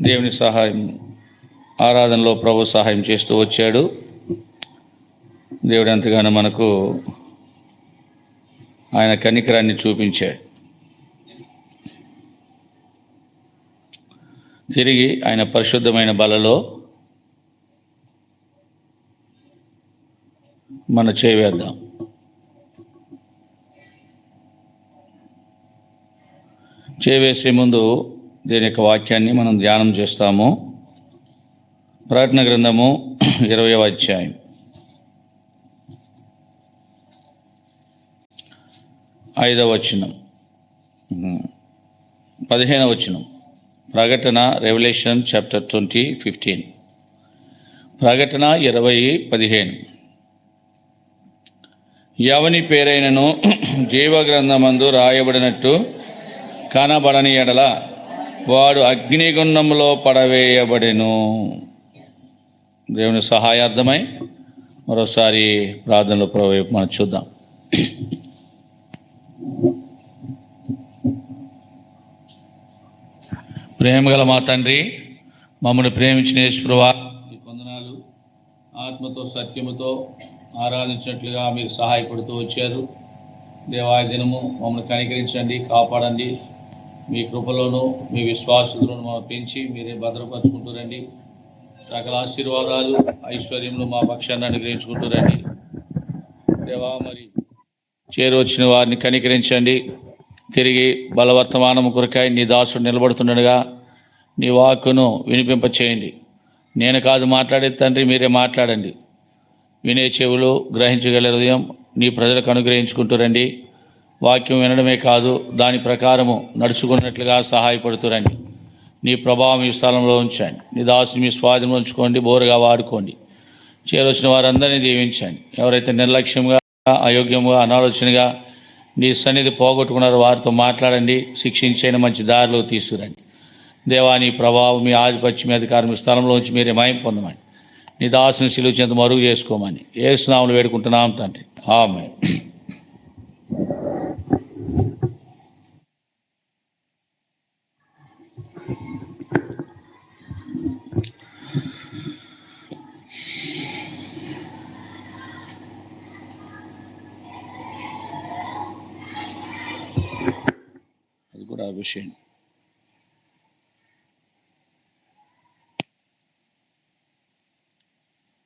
దేవుని సహాయం, ఆరాధనలో ప్రభు సహాయం చేస్తూ వచ్చాడు. దేవుడు ఎంతగానో మనకు ఆయన కనికరాన్ని చూపించాడు. తిరిగి ఆయన పరిశుద్ధమైన బలలో మన చేయవేద్దాం. చేయవేసే ముందు దీని యొక్క వాక్యాన్ని మనం ధ్యానం చేస్తాము. ప్రకటన గ్రంథము 20వ అధ్యాయం 5వ వచనం, 15వ వచనం. ప్రకటన రెవల్యూషన్ చాప్టర్ 20:15. ప్రకటన 20:15. ఎవని పేరైనను జీవగ్రంథమందు రాయబడినట్టు కనబడని ఎడల వాడు అగ్నిగుండంలో పడవేయబడెను. దేవుని సహాయార్థమై మరోసారి ప్రార్థనలో ప్రవేశం మనం చూద్దాం. ప్రేమగల మా తండ్రి, మమ్మల్ని ప్రేమించిన యేసుప్రభువా, ఈ వందనాలు. ఆత్మతో సత్యముతో ఆరాధించినట్లుగా మీరు సహాయపడుతూ వచ్చారు. దేవాయ దినము మమ్మల్ని కనికరించండి, కాపాడండి. మీ కృపలోను మీ విశ్వాసతలను మనం పెంచి మీరే భద్రపరుచుకుంటూ రండి. సకల ఆశీర్వాదాలు ఐశ్వర్యములు మా పక్షాన్ని అనుగ్రహించుకుంటూ రండి. దేవా, మరి చేరువచ్చిన వారిని కనికరించండి. తిరిగి బలవర్తమానము కొరకై నీ దాసుడు నిలబడుతుండగా నీ వాక్కును వినిపింపచేయండి. నేను కాదు మాట్లాడే తండ్రి, మీరే మాట్లాడండి. వినే చెవులు, గ్రహించగల హృదయం నీ ప్రజలకు అనుగ్రహించుకుంటూ రండి. వాక్యం వినడమే కాదు, దాని ప్రకారము నడుచుకున్నట్లుగా సహాయపడుతురండి. నీ ప్రభావం ఈ స్థలంలో ఉంచండి. నీ దాసుని మీ స్వాధీనం ఉంచుకోండి, బోరుగా వాడుకోండి. చేరొచ్చిన వారందరినీ దీవించండి. ఎవరైతే నిర్లక్ష్యంగా, అయోగ్యంగా, అనాలోచనగా నీ సన్నిధి పోగొట్టుకున్నారో వారితో మాట్లాడండి. శిక్షించైన మంచి దారిలో తీసుకురండి. దేవా, నీ ప్రభావం, మీ ఆధిపత్యం, అధికారం ఈ స్థలంలో ఉంచి మీరే మహిమ పొందమని, నీ దాసుని సిలువ చెంత మరుగు చేసుకోమని యేసు నామములో వేడుకుంటున్నాం తండ్రి, ఆమేన్. అది కూడా ఆ విషయం.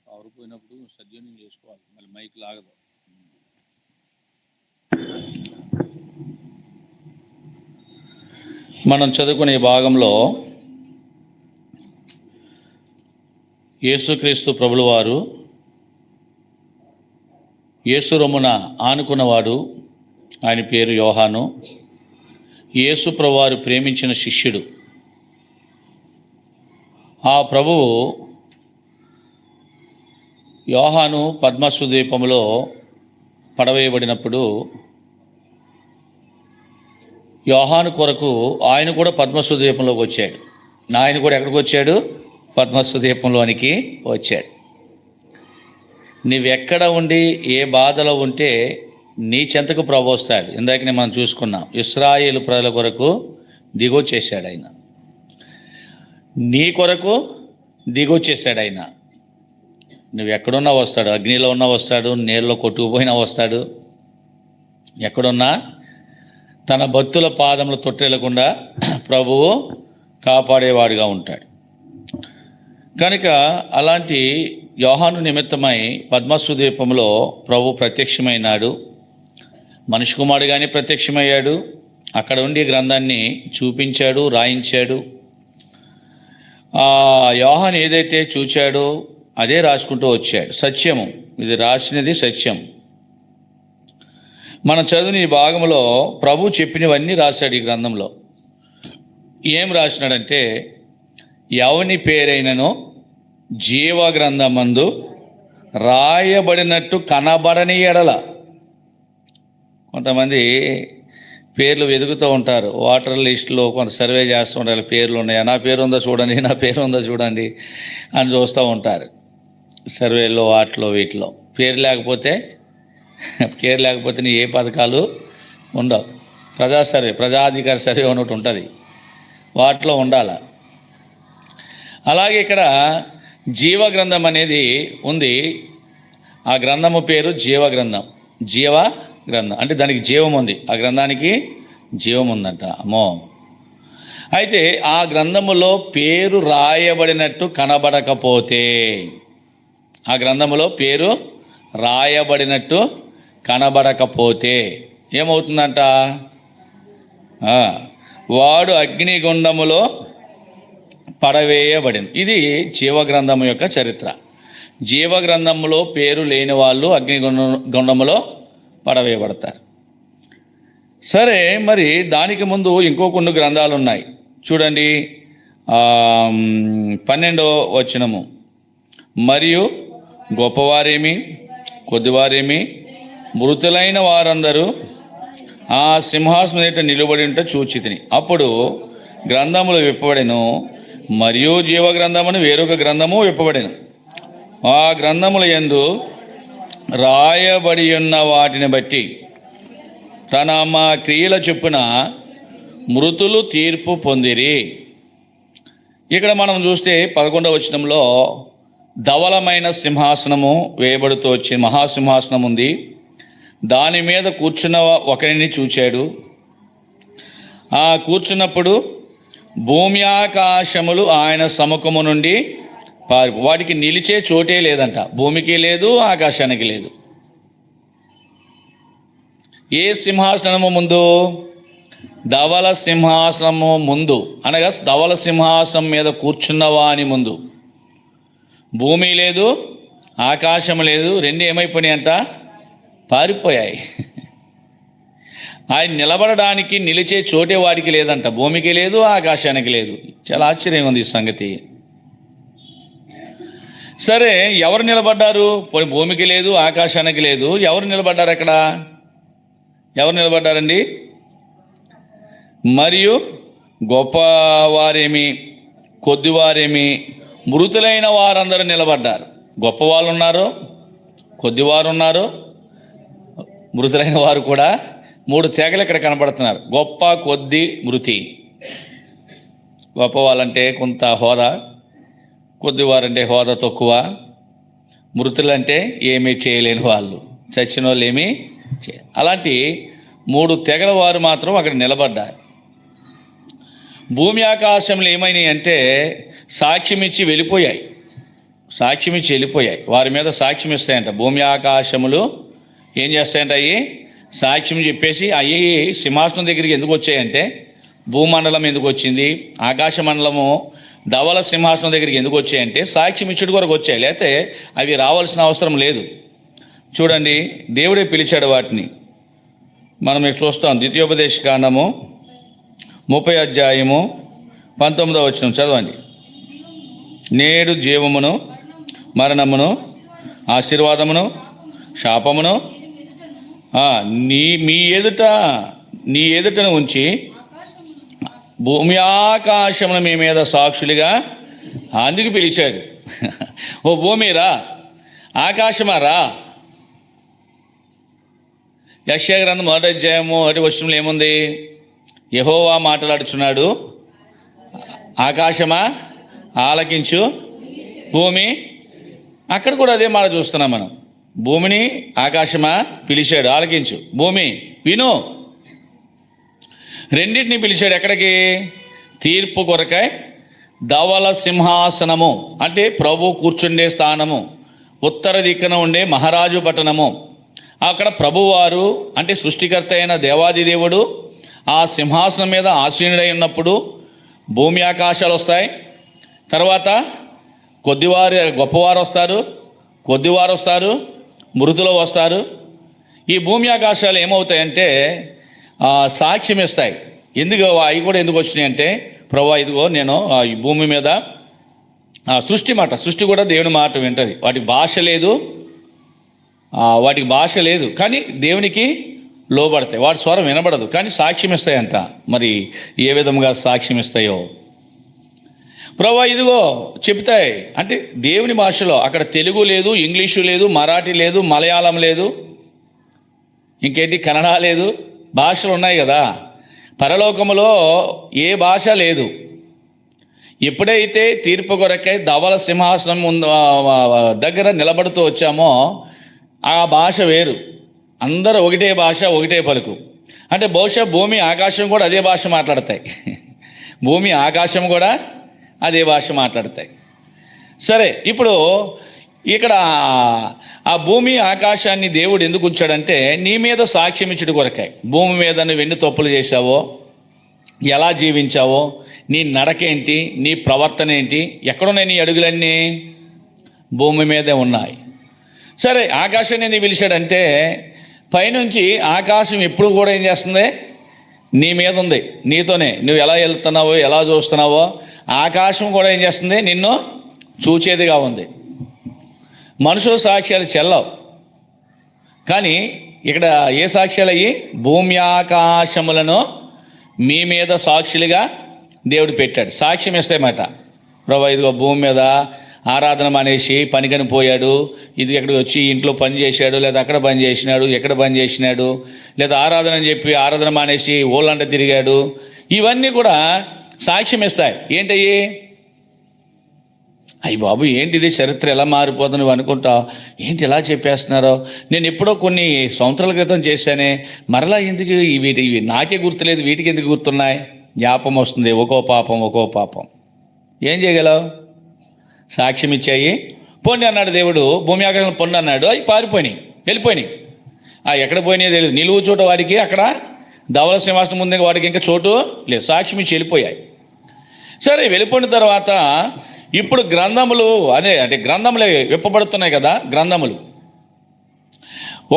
పవర్ పోయినప్పుడు సద్వినియోగం చేసుకోవాలి, మళ్ళీ మైక్ లాగదు. మనం చదువుకునే భాగంలో యేసుక్రీస్తు ప్రభుల వారు యేసు రొమ్మున ఆనుకున్నవాడు. ఆయన పేరు యోహాను. యేసు ప్రభువారు ప్రేమించిన శిష్యుడు. ఆ ప్రభువు యోహాను పద్మసు ద్వీపంలో పడవేయబడినప్పుడు యోహాను కొరకు ఆయన కూడా పద్మసు ద్వీపంలోకి వచ్చాడు. ఆయన కూడా ఎక్కడికి వచ్చాడు? పద్మసు ద్వీపంలోనికి వచ్చాడు. నీవెక్కడ ఉండి ఏ బాధలో ఉంటే నీ చెంతకు ప్రభు వస్తాడు. ఇందాకనే మనం చూసుకున్నాం, ఇశ్రాయేలు ప్రజల కొరకు దిగొచ్చేసాడు ఆయన. నీ కొరకు దిగొచ్చేసాడు ఆయన. నువ్వు ఎక్కడున్నా వస్తాడు. అగ్నిలో ఉన్నా వస్తాడు, నీళ్ళలో కొట్టుకుపోయినా వస్తాడు. ఎక్కడున్నా తన భక్తుల పాదములు తొట్టెలకుండా ప్రభువు కాపాడేవాడుగా ఉంటాడు. కనుక అలాంటి యోహాను నిమిత్తమై పద్మసు ద్వీపంలో ప్రభు ప్రత్యక్షమైనాడు. మనిషి కుమారుడుగానే ప్రత్యక్షమయ్యాడు. అక్కడ ఉండి గ్రంథాన్ని చూపించాడు, రాయించాడు. ఆ యోహాను ఏదైతే చూచాడో అదే రాసుకుంటూ వచ్చాడు. సత్యము, ఇది రాసినది సత్యం. మనం చదివిన ఈ భాగంలో ప్రభు చెప్పినవన్నీ రాశాడు ఈ గ్రంథంలో. ఏం రాసినాడంటే, ఎవని పేరైనను జీవ గ్రంథమందు రాయబడినట్టు కనబడని ఎడల. కొంతమంది పేర్లు వెతుకుతూ ఉంటారు. వాటర్ లిస్టులో కొంత సర్వే చేస్తూ ఉంటారు. పేర్లు ఉన్నాయా, నా పేరు ఉందా చూడండి, నా పేరు ఉందా చూడండి అని చూస్తూ ఉంటారు. సర్వేలో వాటిలో వీటిలో పేరు లేకపోతే నీ ఏ పథకాలు ఉండవు. ప్రజా సర్వే, ప్రజాధికార సర్వే ఉన్నట్టు ఉంటుంది, వాటిలో ఉండాలి. అలాగే ఇక్కడ జీవ గ్రంథం అనేది ఉంది. ఆ గ్రంథము పేరు జీవ గ్రంథం. జీవ గ్రంథం అంటే దానికి జీవం ఉంది, ఆ గ్రంథానికి జీవం ఉందంట. అమ్మో! అయితే ఆ గ్రంథములో పేరు రాయబడినట్టు కనబడకపోతే, ఆ గ్రంథములో పేరు రాయబడినట్టు కనబడకపోతే ఏమవుతుందంట? వాడు అగ్నిగుండములో పడవేయబడింది. ఇది జీవగ్రంథము యొక్క చరిత్ర. జీవగ్రంథములో పేరు లేని వాళ్ళు అగ్నిగుండములో పడవేయబడతారు. సరే, మరి దానికి ముందు ఇంకో కొన్ని గ్రంథాలు ఉన్నాయి. చూడండి, 12వ వచనము, మరియు గొప్పవారేమి కొద్దివారేమి మృతులైన వారందరూ ఆ సింహాసనం ఎదుట నిలబడి ఉంటే చూచితిని. అప్పుడు గ్రంథములు విప్పబడెను, మరియు జీవ గ్రంథమును వేరొక గ్రంథము విప్పబడెను. ఆ గ్రంథముల యందు రాయబడి ఉన్న వాటిని బట్టి తన మా క్రియల చొప్పున మృతులు తీర్పు పొందిరి. ఇక్కడ మనం చూస్తే 11వ వచనంలో ధవలమైన సింహాసనము వేయబడుతూ వచ్చి మహాసింహాసనం ఉంది. దాని మీద కూర్చున్న ఒకరిని చూచాడు. ఆ కూర్చున్నప్పుడు భూమి ఆకాశములు ఆయన సముఖము నుండి వాటికి నిలిచే చోటే లేదంట. భూమికి లేదు, ఆకాశానికి లేదు. ఏ సింహాసనము ముందు? ధవల సింహాసనము ముందు, అనగా ధవల సింహాసనం మీద కూర్చున్న వాని ముందు భూమి లేదు, ఆకాశం లేదు. రెండు ఏమైపోయినాయి అంట? పారిపోయాయి. ఆయన నిలబడడానికి నిలిచే చోటే వాడికి లేదంట. భూమికి లేదు, ఆకాశానికి లేదు. చాలా ఆశ్చర్యంగా ఉంది ఈ సంగతి. సరే, ఎవరు నిలబడ్డారు? భూమికి లేదు, ఆకాశానికి లేదు. ఎవరు నిలబడ్డారు అక్కడ? ఎవరు నిలబడ్డారండి? మరియు గొప్పవారేమి కొద్దివారేమి మృతులైన వారందరూ నిలబడ్డారు. గొప్పవాళ్ళు ఉన్నారు, కొద్దివారు ఉన్నారు, మృతులైన వారు కూడా. 3 తెగలు ఇక్కడ కనపడుతున్నారు: గొప్ప, కొద్ది, మృతి. గొప్పవాళ్ళంటే కొంత హోదా, కొద్దివారంటే హోదా తక్కువ, మృతులంటే ఏమీ చేయలేని వాళ్ళు, చచ్చిన వాళ్ళు ఏమీ అలాంటి 3 తెగల వారు మాత్రం అక్కడ నిలబడ్డారు. భూమి ఆకాశంలో ఏమైనాయి అంటే సాక్ష్యం ఇచ్చి వెళ్ళిపోయాయి. సాక్ష్యం ఇచ్చి వెళ్ళిపోయాయి. వారి మీద సాక్ష్యం ఇస్తాయంట. భూమి ఆకాశములు ఏం చేస్తాయంట? అవి సాక్ష్యం చెప్పేసి అవి సింహాసనం దగ్గరికి ఎందుకు వచ్చాయంటే, భూమండలం ఎందుకు వచ్చింది, ఆకాశ మండలము ధవల సింహాసనం దగ్గరికి ఎందుకు వచ్చాయంటే సాక్ష్యం ఇచ్చుడు కొరకు వచ్చాయి. లేకపోతే అవి రావాల్సిన అవసరం లేదు. చూడండి, దేవుడే పిలిచాడు వాటిని. మనం ఇక్కడ చూస్తాం. ద్వితీయోపదేశ కాండము 30వ అధ్యాయము 19వ వచనం చదవండి. నేడు జీవమును మరణమును ఆశీర్వాదమును శాపమును నీ ఎదుటను ఉంచి భూమి ఆకాశమును మీ మీద సాక్షులుగా అందుకు పిలిచాడు. ఓ భూమి రా, ఆకాశమా రా. యెషయా గ్రంథం 1వ అధ్యాయము 1వ వచనంలో ఏముంది? యెహోవా మాట్లాడుచున్నాడు, ఆకాశమా ఆలకించు, భూమి. అక్కడ కూడా అదే మాట చూస్తున్నాం మనం. భూమిని ఆకాశమా పిలిచాడు, ఆలకించు. భూమి విను. రెండింటిని పిలిచాడు. ఎక్కడికి? తీర్పు కొరకై ధవల సింహాసనము అంటే ప్రభు కూర్చుండే స్థానము, ఉత్తర దిక్కున ఉండే మహారాజు పట్టణము. అక్కడ ప్రభువారు అంటే సృష్టికర్త అయిన దేవాది దేవుడు ఆ సింహాసనం మీద ఆసీనుడై ఉన్నప్పుడు భూమి ఆకాశాలు వస్తాయి. తర్వాత గొప్పవారు వస్తారు, కొద్దివారు వస్తారు, మృతులు వస్తారు. ఈ భూమి ఆకాశాలు ఏమవుతాయంటే సాక్ష్యం ఇస్తాయి. ఎందుకు అవి కూడా ఎందుకు వచ్చినాయి అంటే, ప్రభా ఇదిగో నేను ఈ భూమి మీద సృష్టి కూడా దేవుని మాట వింటది. వాటికి భాష లేదు కానీ దేవునికి లోబడతాయి. వాటి స్వరం వినబడదు కానీ సాక్ష్యం ఇస్తాయంట. మరి ఏ విధంగా సాక్ష్యం ఇస్తాయో ప్రభా ఇదిగో చెప్తాయి. అంటే దేవుని భాషలో. అక్కడ తెలుగు లేదు, ఇంగ్లీషు లేదు, మరాఠీ లేదు, మలయాళం లేదు, ఇంకేంటి కన్నడ లేదు. భాషలు ఉన్నాయి కదా. పరలోకములో ఏ భాష లేదు. ఎప్పుడైతే తీర్పు కొరకై ధవల సింహాసనం దగ్గర నిలబడుతూ వచ్చామో ఆ భాష వేరు. అందరూ ఒకటే భాష, ఒకటే పలుకు. అంటే బహుశా భూమి ఆకాశం కూడా అదే భాష మాట్లాడతాయి. భూమి ఆకాశం కూడా అదే భాష మాట్లాడతాయి. సరే, ఇప్పుడు ఇక్కడ ఆ భూమి ఆకాశాన్ని దేవుడు ఎందుకు ఉంచాడంటే నీ మీద సాక్ష్యం ఇచ్చుడు కొరకాయి. భూమి మీద నువ్వు ఎన్ని తప్పులు చేశావో, ఎలా జీవించావో, నీ నడకేంటి, నీ ప్రవర్తన ఏంటి, ఎక్కడున్నాయి నీ అడుగులన్నీ? భూమి మీదే ఉన్నాయి. సరే, ఆకాశాన్ని ఎందుకు పిలిచాడంటే పైనుంచి ఆకాశం ఎప్పుడు కూడా ఏం చేస్తుంది? నీ మీద ఉంది, నీతోనే. నువ్వు ఎలా వెళ్తున్నావో, ఎలా చూస్తున్నావో ఆకాశం కూడా ఏం చేస్తుంది? నిన్ను చూచేదిగా ఉంది. మనుషుల సాక్ష్యాలు చెల్లవు, కానీ ఇక్కడ ఏ సాక్ష్యాలు అయ్యి? భూమి ఆకాశములను మీ మీద సాక్షులుగా దేవుడు పెట్టాడు. సాక్ష్యం ఇస్తాయన్నమాట. ప్రభు ఇదిగో భూమి మీద ఆరాధన మానేసి పనికని పోయాడు, ఇది ఎక్కడికి వచ్చి ఇంట్లో పని చేశాడు, లేదా అక్కడ పని చేసినాడు, ఎక్కడ పని చేసినాడు, లేదా ఆరాధన అని చెప్పి ఆరాధన మానేసి ఊళ్ళంట తిరిగాడు. ఇవన్నీ కూడా సాక్ష్యం ఇస్తాయి. ఏంటయ్యి? అయ్యి బాబు, ఏంటిది చరిత్ర ఎలా మారిపోతుంది నువ్వు అనుకుంటావు. ఏంటి ఎలా చెప్పేస్తున్నారో, నేను ఎప్పుడో కొన్ని సంవత్సరాల క్రితం చేశానే, మరలా ఎందుకు ఇవి నాకే గుర్తులేదు, వీటికి ఎందుకు గుర్తున్నాయి? జ్ఞాపం వస్తుంది. ఒక్కో పాపం. ఏం చేయగలవు? సాక్ష్యం ఇచ్చాయి. పొండి అన్నాడు దేవుడు, భూమి ఆకాశం పొండి అన్నాడు, అవి పారిపోయినాయి, వెళ్ళిపోయినాయి. ఎక్కడ పోయినాయో తెలియదు. నిలువు చోట వాడికి అక్కడ ధవల సింహాసనం ముందు వాడికి ఇంకా చోటు లేదు, సాక్ష్యం ఇచ్చి వెళ్ళిపోయాయి. సరే, వెళ్ళిపోయిన తర్వాత ఇప్పుడు గ్రంథములు అంటే గ్రంథములే విప్పబడుతున్నాయి కదా. గ్రంథములు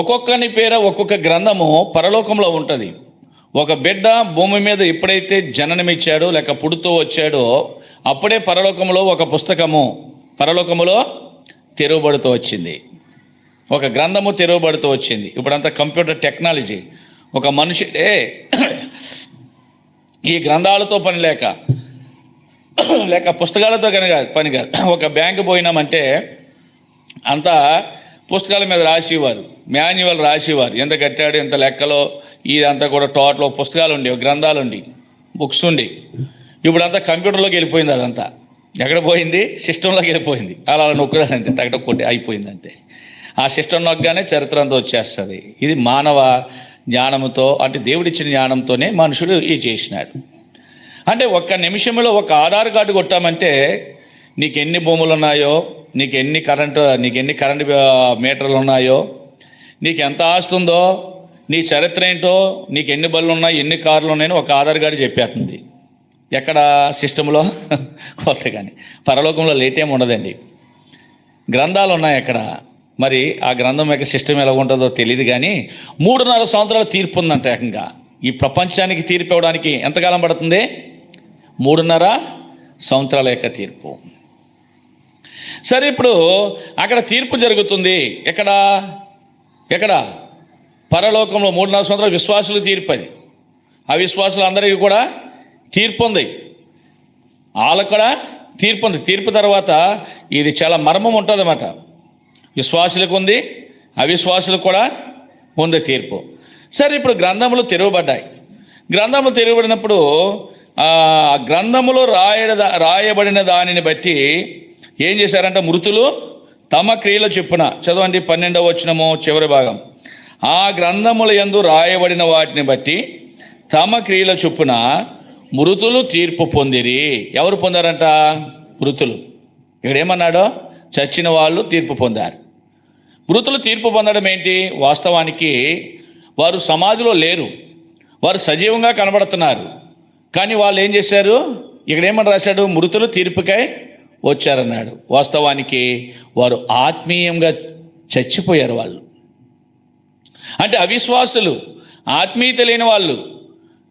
ఒక్కొక్కని పేర ఒక్కొక్క గ్రంథము పరలోకంలో ఉంటుంది. ఒక బిడ్డ భూమి మీద ఎప్పుడైతే జననమిచ్చాడో లేక పుడుతూ వచ్చాడో అప్పుడే పరలోకంలో ఒక పుస్తకము పరలోకములో తెరవబడుతూ వచ్చింది. ఒక గ్రంథము తెరవబడుతూ వచ్చింది. ఇప్పుడంతా కంప్యూటర్ టెక్నాలజీ. ఒక మనుషుడే ఈ గ్రంథాలతో పని లేక పుస్తకాలతో కనుక పని కాదు. ఒక బ్యాంకు పోయినామంటే అంతా పుస్తకాల మీద రాసేవారు, మాన్యువల్ రాసేవారు, ఎంత కట్టాడు, ఎంత లెక్కలో, ఇదంతా కూడా టోటల్ పుస్తకాలు ఉండి, గ్రంథాలు ఉండి, బుక్స్ ఉండి. ఇప్పుడంతా కంప్యూటర్లోకి వెళ్ళిపోయింది. అదంతా ఎక్కడ పోయింది? సిస్టంలోకి వెళ్ళిపోయింది. అలా నొక్కుదాని అంతే, టక్ కొట్టి అయిపోయింది అంతే. ఆ సిస్టమ్ నొక్కగానే చరిత్ర అంతా వచ్చేస్తుంది. ఇది మానవ జ్ఞానంతో, అంటే దేవుడిచ్చిన జ్ఞానంతోనే మనుషుడు ఇది చేసినాడు. అంటే ఒక్క నిమిషంలో ఒక ఆధార్ కార్డు కొట్టామంటే నీకు ఎన్ని భూములు ఉన్నాయో, నీకు ఎన్ని కరెంటు మీటర్లు ఉన్నాయో, నీకు ఎంత ఆస్తి ఉందో, నీ చరిత్ర ఏంటో, నీకు ఎన్ని బళ్ళు ఉన్నాయి, ఎన్ని కార్లు ఉన్నాయని ఒక ఆధార్ కార్డు చెప్పేస్తుంది. ఎక్కడ? సిస్టంలో కొత్త. కానీ పరలోకంలో లేటేం ఉండదండి. గ్రంథాలు ఉన్నాయి అక్కడ. మరి ఆ గ్రంథం యొక్క సిస్టమ్ ఎలా ఉంటుందో తెలియదు, కానీ 3.5 సంవత్సరాల తీర్పు ఉందంట. ఏకంగా ఈ ప్రపంచానికి తీర్పు ఇవ్వడానికి ఎంతకాలం పడుతుంది? 3.5 సంవత్సరాల యొక్క తీర్పు. సరే, ఇప్పుడు అక్కడ తీర్పు జరుగుతుంది. ఎక్కడ? పరలోకంలో 3.5 సంవత్సరాలు విశ్వాసులు తీర్పు. అది అవిశ్వాసులు అందరికీ కూడా తీర్పు ఉంది. వాళ్ళకు కూడా తీర్పు ఉంది. తీర్పు తర్వాత ఇది చాలా మర్మం ఉంటుంది అన్నమాట. విశ్వాసులకు ఉంది, అవిశ్వాసులకు కూడా ఉంది తీర్పు. సరే, ఇప్పుడు గ్రంథములు తెరవబడ్డాయి. గ్రంథములు తెరవబడినప్పుడు గ్రంథములో రాయబడిన దానిని బట్టి ఏం చేశారంటే మృతులు తమ క్రియల చొప్పున, చదవండి 12వ వచనము చివరి భాగం, ఆ గ్రంథముల యందు రాయబడిన వాటిని బట్టి తమ క్రియల చొప్పున మృతులు తీర్పు పొందిరి. ఎవరు పొందారంట? మృతులు. ఇక్కడ ఏమన్నాడో, చచ్చిన వాళ్ళు తీర్పు పొందారు. మృతులు తీర్పు పొందడం ఏంటి? వాస్తవానికి వారు సమాధిలో లేరు, వారు సజీవంగా కనబడుతున్నారు. కానీ వాళ్ళు ఏం చేశారు? ఇక్కడ ఏమని రాశాడు? మృతులు తీర్పుకై వచ్చారన్నాడు. వాస్తవానికి వారు ఆత్మీయంగా చచ్చిపోయారు. వాళ్ళు అంటే అవిశ్వాసులు, ఆత్మీయత లేని వాళ్ళు.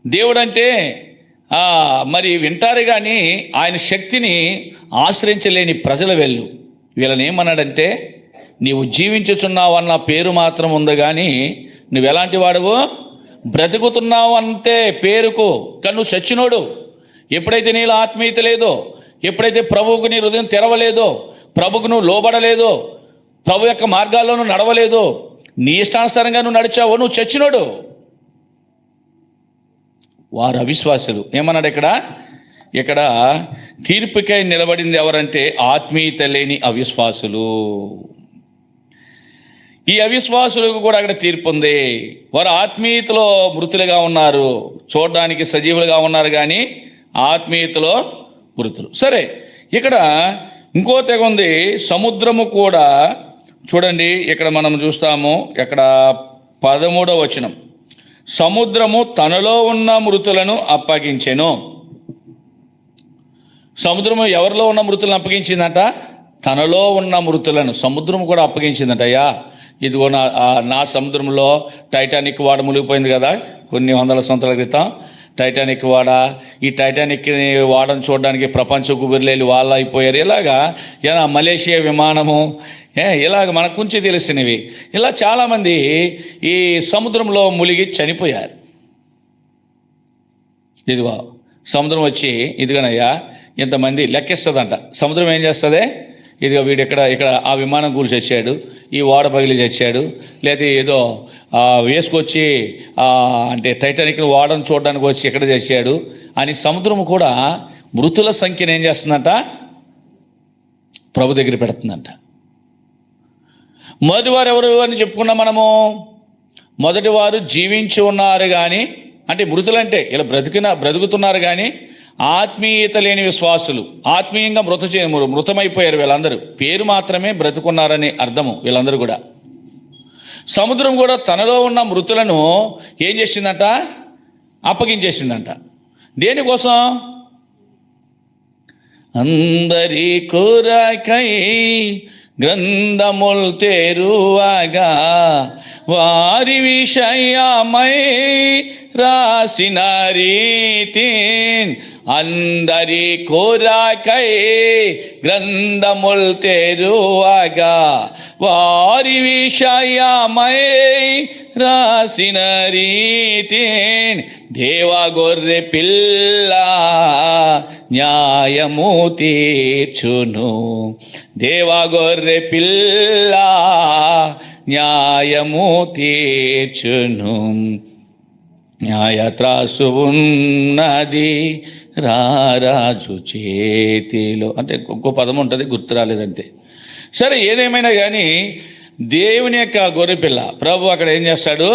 దేవుడంటే మరి వింటారు కానీ ఆయన శక్తిని ఆశ్రయించలేని ప్రజల వెళ్ళు. వీళ్ళని ఏమన్నాడంటే, నీవు జీవించుచున్నావన్న పేరు మాత్రం ఉంది, కానీ నువ్వు ఎలాంటి వాడువో? బ్రతుకుతున్నావు అంతే పేరుకు, కానీ నువ్వు చచ్చినోడు. ఎప్పుడైతే నీలో ఆత్మీయత లేదో, ఎప్పుడైతే ప్రభువుకు నీ హృదయం తెరవలేదో, ప్రభుకు నువ్వు లోబడలేదో, ప్రభు యొక్క మార్గాల్లో నువ్వు నడవలేదో, నీ ఇష్టానుసారంగా నువ్వు నడిచావో, నువ్వు చచ్చినోడు. వారు అవిశ్వాసులు. ఏమన్నాడు ఇక్కడ? ఇక్కడ తీర్పుకై నిలబడింది ఎవరంటే ఆత్మీయత లేని అవిశ్వాసులు. ఈ అవిశ్వాసులకు కూడా అక్కడ తీర్పు ఉంది. వారు ఆత్మీయతలో మృతులుగా ఉన్నారు, చూడడానికి సజీవులుగా ఉన్నారు కానీ ఆత్మీయతలో మృతులు. సరే, ఇక్కడ ఇంకో తెగ ఉంది, సముద్రము కూడా. చూడండి, ఇక్కడ మనం చూస్తాము, ఇక్కడ 13వ వచనం, సముద్రము తనలో ఉన్న మృతులను అప్పగించెను. సముద్రము ఎవరిలో ఉన్న మృతులను అప్పగించిందంట? తనలో ఉన్న మృతులను సముద్రం కూడా అప్పగించిందంట. అయ్యా, ఇదిగో నా సముద్రంలో టైటానిక్ వాడ మునిగిపోయింది కదా కొన్ని వందల సంవత్సరాల క్రితం. టైటానిక్ వాడ, ఈ టైటానిక్ వాడను చూడడానికి ప్రపంచ కుబిర్లేళ్ళు వాళ్ళు అయిపోయారు. ఇలాగా మలేషియా విమానము, ఇలాగ మనకు కొంచెం తెలిసినవి. ఇలా చాలామంది ఈ సముద్రంలో మునిగి చనిపోయారు. ఇదిగో సముద్రం వచ్చి, ఇదిగోనయ్యా ఇంతమంది లెక్కిస్తుందంట. సముద్రం ఏం చేస్తుంది? ఇదిగో వీడు ఇక్కడ ఆ విమానం కూలి చచ్చాడు, ఈ ఓడ పగిలి చచ్చాడు, లేదా ఏదో వేసుకొచ్చి అంటే టైటానిక్ ఓడను చూడడానికి వచ్చి ఎక్కడ చచ్చాడు అని సముద్రం కూడా మృతుల సంఖ్యను ఏం చేస్తుందంట? ప్రభు దగ్గర పెడుతుందంట. మొదటివారు ఎవరు అని చెప్పుకున్నాం మనము? మొదటివారు జీవించి ఉన్నారు కానీ, అంటే మృతులంటే ఇలా బ్రతుకుతున్నారు కానీ ఆత్మీయత లేని విశ్వాసులు. ఆత్మీయంగా మృతమైపోయారు వీళ్ళందరూ. పేరు మాత్రమే బ్రతుకున్నారని అర్థము వీళ్ళందరూ కూడా. సముద్రం కూడా తనలో ఉన్న మృతులను ఏం చేసిందంట? అప్పగించేసిందంట. దేనికోసం? అందరి కొరకై గ్రంథములు తెరువగా వారి విషయమై రాసిన రీతి, అందరి కొరకై గ్రంథములు తెరువగా వారి విషయమై రాసిన రీతి, దేవ గొర్రె పిల్ల న్యాయము తీర్చును, దేవ గొర్రె పిల్ల న్యాయము తీర్చును, న్యాయ త్రాసు ఉన్నది రారాజు చేతిలో. అంటే ఇంకో పదం ఉంటుంది, గుర్తు రాలేదంతే. సరే, ఏదేమైనా కానీ దేవుని యొక్క గొర్రెపిల్ల ప్రభు అక్కడ ఏం చేస్తాడు?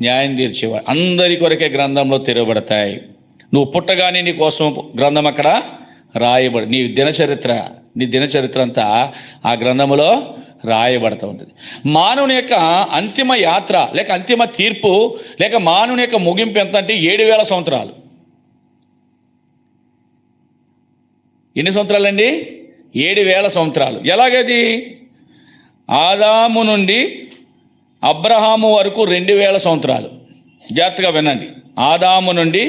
న్యాయం తీర్చేవాడు. అందరి కొరకే గ్రంథంలో తెరవబడతాయి. నువ్వు పుట్టగానే నీ కోసం గ్రంథం అక్కడ రాయబడి, నీ దినచరిత్ర అంతా ఆ గ్రంథంలో రాయబడుతూ ఉంటుంది. మానవుని యొక్క అంతిమ యాత్ర లేక అంతిమ తీర్పు లేక మానవుని యొక్క ముగింపు ఎంత అంటే 7,000 సంవత్సరాలు. ఎన్ని సంవత్సరాలండి? 7,000 సంవత్సరాలు. ఎలాగది? ఆదాము నుండి అబ్రహాము వరకు 2,000 సంవత్సరాలు. జాగ్రత్తగా వినండి. ఆదాము నుండి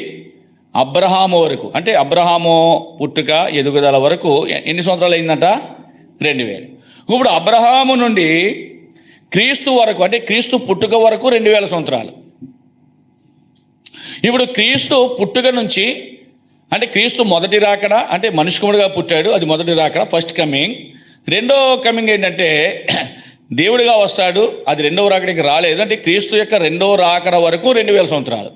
అబ్రహాము వరకు, అంటే అబ్రహాము పుట్టుక ఎదుగుదల వరకు ఎన్ని సంవత్సరాలు అయిందంట? 2,000. ఇప్పుడు అబ్రహాము నుండి క్రీస్తు వరకు, అంటే క్రీస్తు పుట్టుక వరకు 2,000 సంవత్సరాలు. ఇప్పుడు క్రీస్తు పుట్టుక నుంచి, అంటే క్రీస్తు మొదటి రాకడ, అంటే మనుష్కుముడిగా పుట్టాడు, అది మొదటి రాకడ, ఫస్ట్ కమింగ్. రెండో కమింగ్ ఏంటంటే దేవుడిగా వస్తాడు, అది రెండవ రాకడికి రాలేదు. అంటే క్రీస్తు యొక్క రెండవ రాకడ వరకు 2,000 సంవత్సరాలు.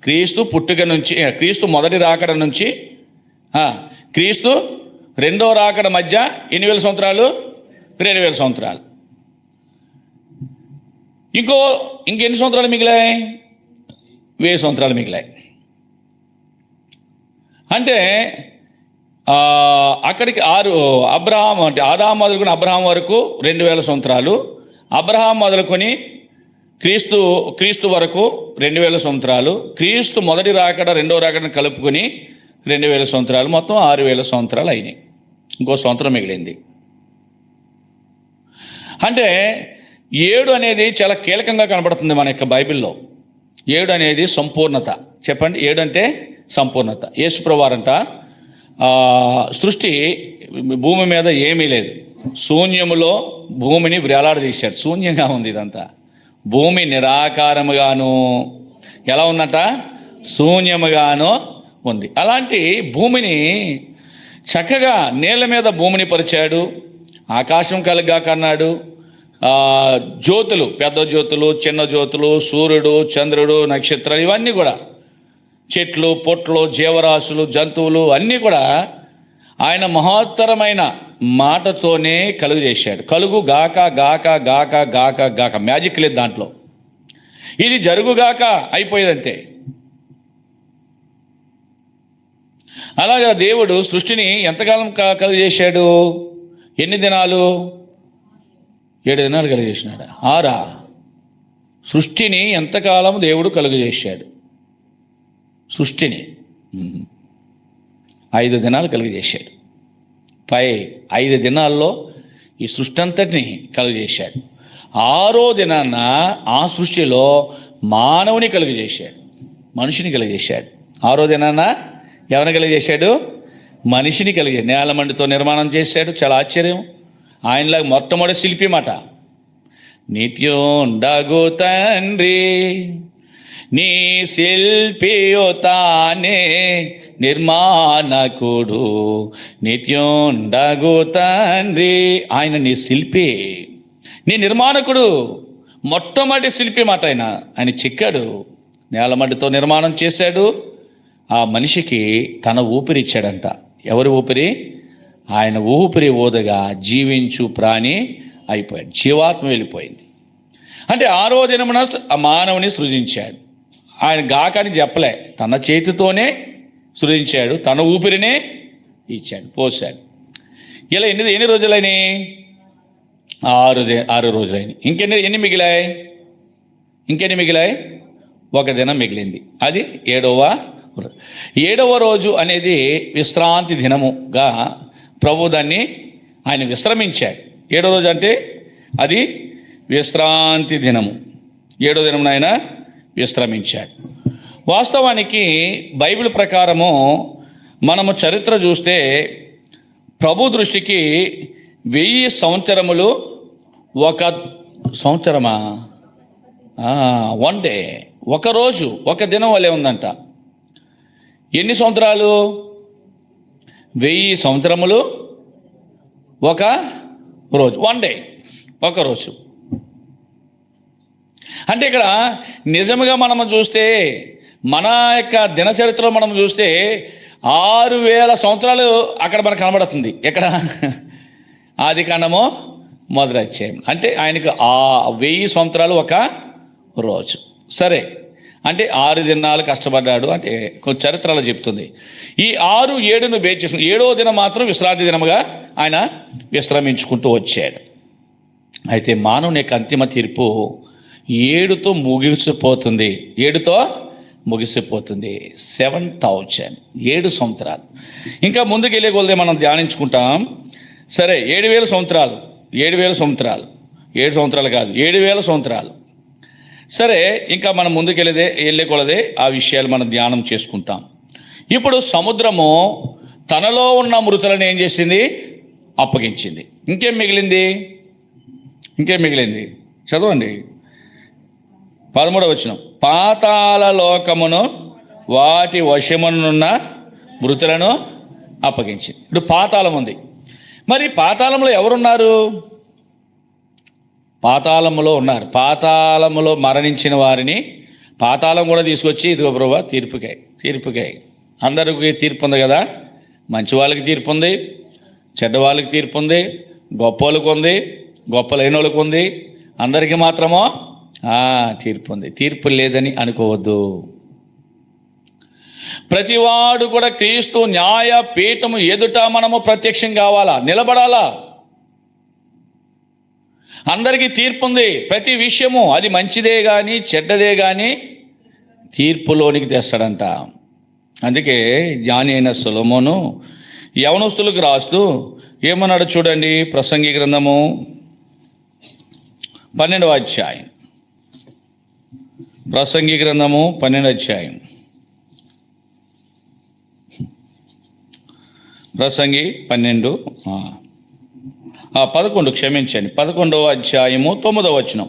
క్రీస్తు పుట్టుక నుంచి, క్రీస్తు మొదటి రాకడ నుంచి క్రీస్తు రెండో రాకడ మధ్య ఎన్ని వేల సంవత్సరాలు? 2,000 సంవత్సరాలు. ఇంకెన్ని సంవత్సరాలు మిగిలాయి? 1000 సంవత్సరాలు మిగిలాయి. అంటే అక్కడికి అబ్రహాం, అంటే ఆదాము మొదలుకొని అబ్రహాం వరకు 2,000 సంవత్సరాలు, అబ్రహాం మొదలుకొని క్రీస్తు వరకు 2,000 సంవత్సరాలు, క్రీస్తు మొదటి రాకడ రెండో రాకడను కలుపుకొని 2,000 సంవత్సరాలు, మొత్తం 6,000 సంవత్సరాలు అయినాయి. ఇంకో సంవత్సరం మిగిలింది. అంటే 7 అనేది చాలా కీలకంగా కనబడుతుంది మన యొక్క బైబిల్లో. 7 అనేది సంపూర్ణత. చెప్పండి, 7 అంటే సంపూర్ణత. యేసుప్రభువారంట సృష్టి భూమి మీద ఏమీ లేదు, శూన్యములో భూమిని వేలాడదీశాడు. శూన్యంగా ఉంది ఇదంతా. భూమి నిరాకారముగాను ఎలా ఉందంట? శూన్యముగాను ఉంది. అలాంటి భూమిని చక్కగా నీళ్ళ మీద భూమిని పరిచాడు, ఆకాశం కలుగ్గా కన్నాడు. జ్యోతులు, పెద్ద జ్యోతులు, చిన్న జ్యోతులు, సూర్యుడు, చంద్రుడు, నక్షత్రాలు, ఇవన్నీ కూడా చెట్లు, పొట్లు, జీవరాశులు, జంతువులు అన్నీ కూడా ఆయన మహోత్తరమైన మాటతోనే కలుగు చేశాడు. కలుగు గాక గాక గాక గాక గాక, మ్యాజిక్ లేదు దాంట్లో. ఇది జరుగుగాక అయిపోయేదంతే. అలాగా దేవుడు సృష్టిని ఎంతకాలం కలుగు చేశాడు? ఎన్ని దినాలు? 7 దినాలు కలుగు చేసినాడు. 6 సృష్టిని ఎంతకాలం దేవుడు కలుగు చేశాడు? సృష్టిని 5 దినాలు కలుగు చేశాడు. 5 దినాల్లో ఈ సృష్టి అంతటిని కలుగు చేశాడు. 6వ దినాన ఆ సృష్టిలో మానవుని కలుగు చేశాడు, మనిషిని కలుగు చేశాడు. 6వ దినాన ఎవరిని కలుగు చేశాడు? మనిషిని కలిగి నేలమండితో నిర్మాణం చేశాడు. చాలా ఆశ్చర్యం. ఆయనలాగా మొట్టమొదటి శిల్పి మాట. నిత్యుండగు తండ్రి నీ శిల్పియో తానే నిర్మాణకుడు, నిత్యుండగు తండ్రి. ఆయన నీ శిల్పి, నీ నిర్మాణకుడు, మొట్టమొదటి శిల్పి మాట. ఆయన చెక్కాడు, నేలమడ్డితో నిర్మాణం చేశాడు. ఆ మనిషికి తన ఊపిరిచ్చాడంట. ఎవరి ఊపిరి? ఆయన ఊపిరి ఊదగా జీవించు ప్రాణి అయిపోయాడు, జీవాత్మ వెళ్ళిపోయింది. అంటే 6వ దినమున ఆ మానవుని సృజించాడు. ఆయన గాకని చెప్పలే, తన చేతితోనే సృజించాడు, తన ఊపిరినే ఇచ్చాడు, పోసాడు. ఇలా ఎన్ని రోజులైనాయి? 6 రోజులైనవి. ఎన్ని మిగిలాయి? ఇంకెన్ని మిగిలాయి? 1 దినం మిగిలింది. అది 7వ రోజు అనేది విశ్రాంతి దినముగా ప్రభు దాన్ని ఆయన విశ్రమించాడు. 7వ రోజు అంటే అది విశ్రాంతి దినము. 7వ దినం ఆయన విశ్రమించాడు. వాస్తవానికి బైబిల్ ప్రకారము మనము చరిత్ర చూస్తే ప్రభు దృష్టికి 1000 సంవత్సరములు 1 సంవత్సరమా? 1 డే, 1 రోజు, 1 దినం వలె ఉందంట. ఎన్ని సంవత్సరాలు? 1000 సంవత్సరములు 1 రోజు, 1 డే, 1 రోజు. అంటే ఇక్కడ నిజంగా మనము చూస్తే, మన యొక్క దినచరిత్రలో మనం చూస్తే 6000 సంవత్సరాలు అక్కడ మనకు కనబడుతుంది. ఎక్కడ? ఆదికాండము మొదటి అధ్యాయం. అంటే ఆయనకు 1000 సంవత్సరాలు 1 రోజు. సరే, అంటే 6 దినాలు కష్టపడ్డాడు అంటే కొంచెం చరిత్రలో చెప్తుంది. ఈ 6, 7ను బేస్ చేసుకుని 7వ దినం మాత్రం విశ్రాంతి దినముగా ఆయన విశ్రమించుకుంటూ వచ్చాడు. అయితే మానవుని యొక్క అంతిమ తీర్పు 7తో ముగిసిపోతుంది. 7తో ముగిసిపోతుంది. 7000, 7 సంవత్సరాలు. ఇంకా ముందుకు వెళ్ళే కొలదే మనం ధ్యానించుకుంటాం. సరే, 7000 సంవత్సరాలు, 7000 సంవత్సరాలు, 7 సంవత్సరాలు కాదు, 7000 సంవత్సరాలు. సరే, ఇంకా మనం ముందుకు వెళ్ళే కొలదే ఆ విషయాలు మనం ధ్యానం చేసుకుంటాం. ఇప్పుడు సముద్రము తనలో ఉన్న మృతులను ఏం చేసింది? అప్పగించింది. ఇంకేం మిగిలింది? చదవండి 13వ వచనం. పాతాళ లోకమును వాటి వశమునున్న మృతులను అప్పగించింది. ఇప్పుడు పాతాళం ఉంది. మరి పాతాళంలో ఎవరున్నారు? పాతాళములో ఉన్నారు. పాతాళములో మరణించిన వారిని పాతాళం కూడా తీసుకొచ్చి, ఇదిగో ప్రభువా తీర్పుకాయ. అందరికీ తీర్పు ఉంది కదా. మంచి వాళ్ళకి తీర్పు ఉంది, చెడ్డ వాళ్ళకి తీర్పు ఉంది, గొప్ప వాళ్ళకు ఉంది, గొప్ప లేని వాళ్ళకు ఉంది. అందరికీ మాత్రమో తీర్పు ఉంది. తీర్పు లేదని అనుకోవద్దు. ప్రతివాడు కూడా క్రీస్తు న్యాయ పీఠము ఎదుట మనము ప్రత్యక్షం కావాలా, నిలబడాలా. అందరికీ తీర్పు ఉంది. ప్రతి విషయము అది మంచిదే కానీ చెడ్డదే కానీ తీర్పులోనికి తెస్తాడంట. అందుకే జ్ఞాని అయిన సొలొమోను యవనస్తులకు రాస్తూ ఏమన్నాడు చూడండి. ప్రసంగి గ్రంథము 12వ అధ్యాయం. ప్రసంగి గ్రంథము 12వ అధ్యాయం. ప్రసంగి 11 క్షమించండి, 11వ అధ్యాయము 9వ వచనం.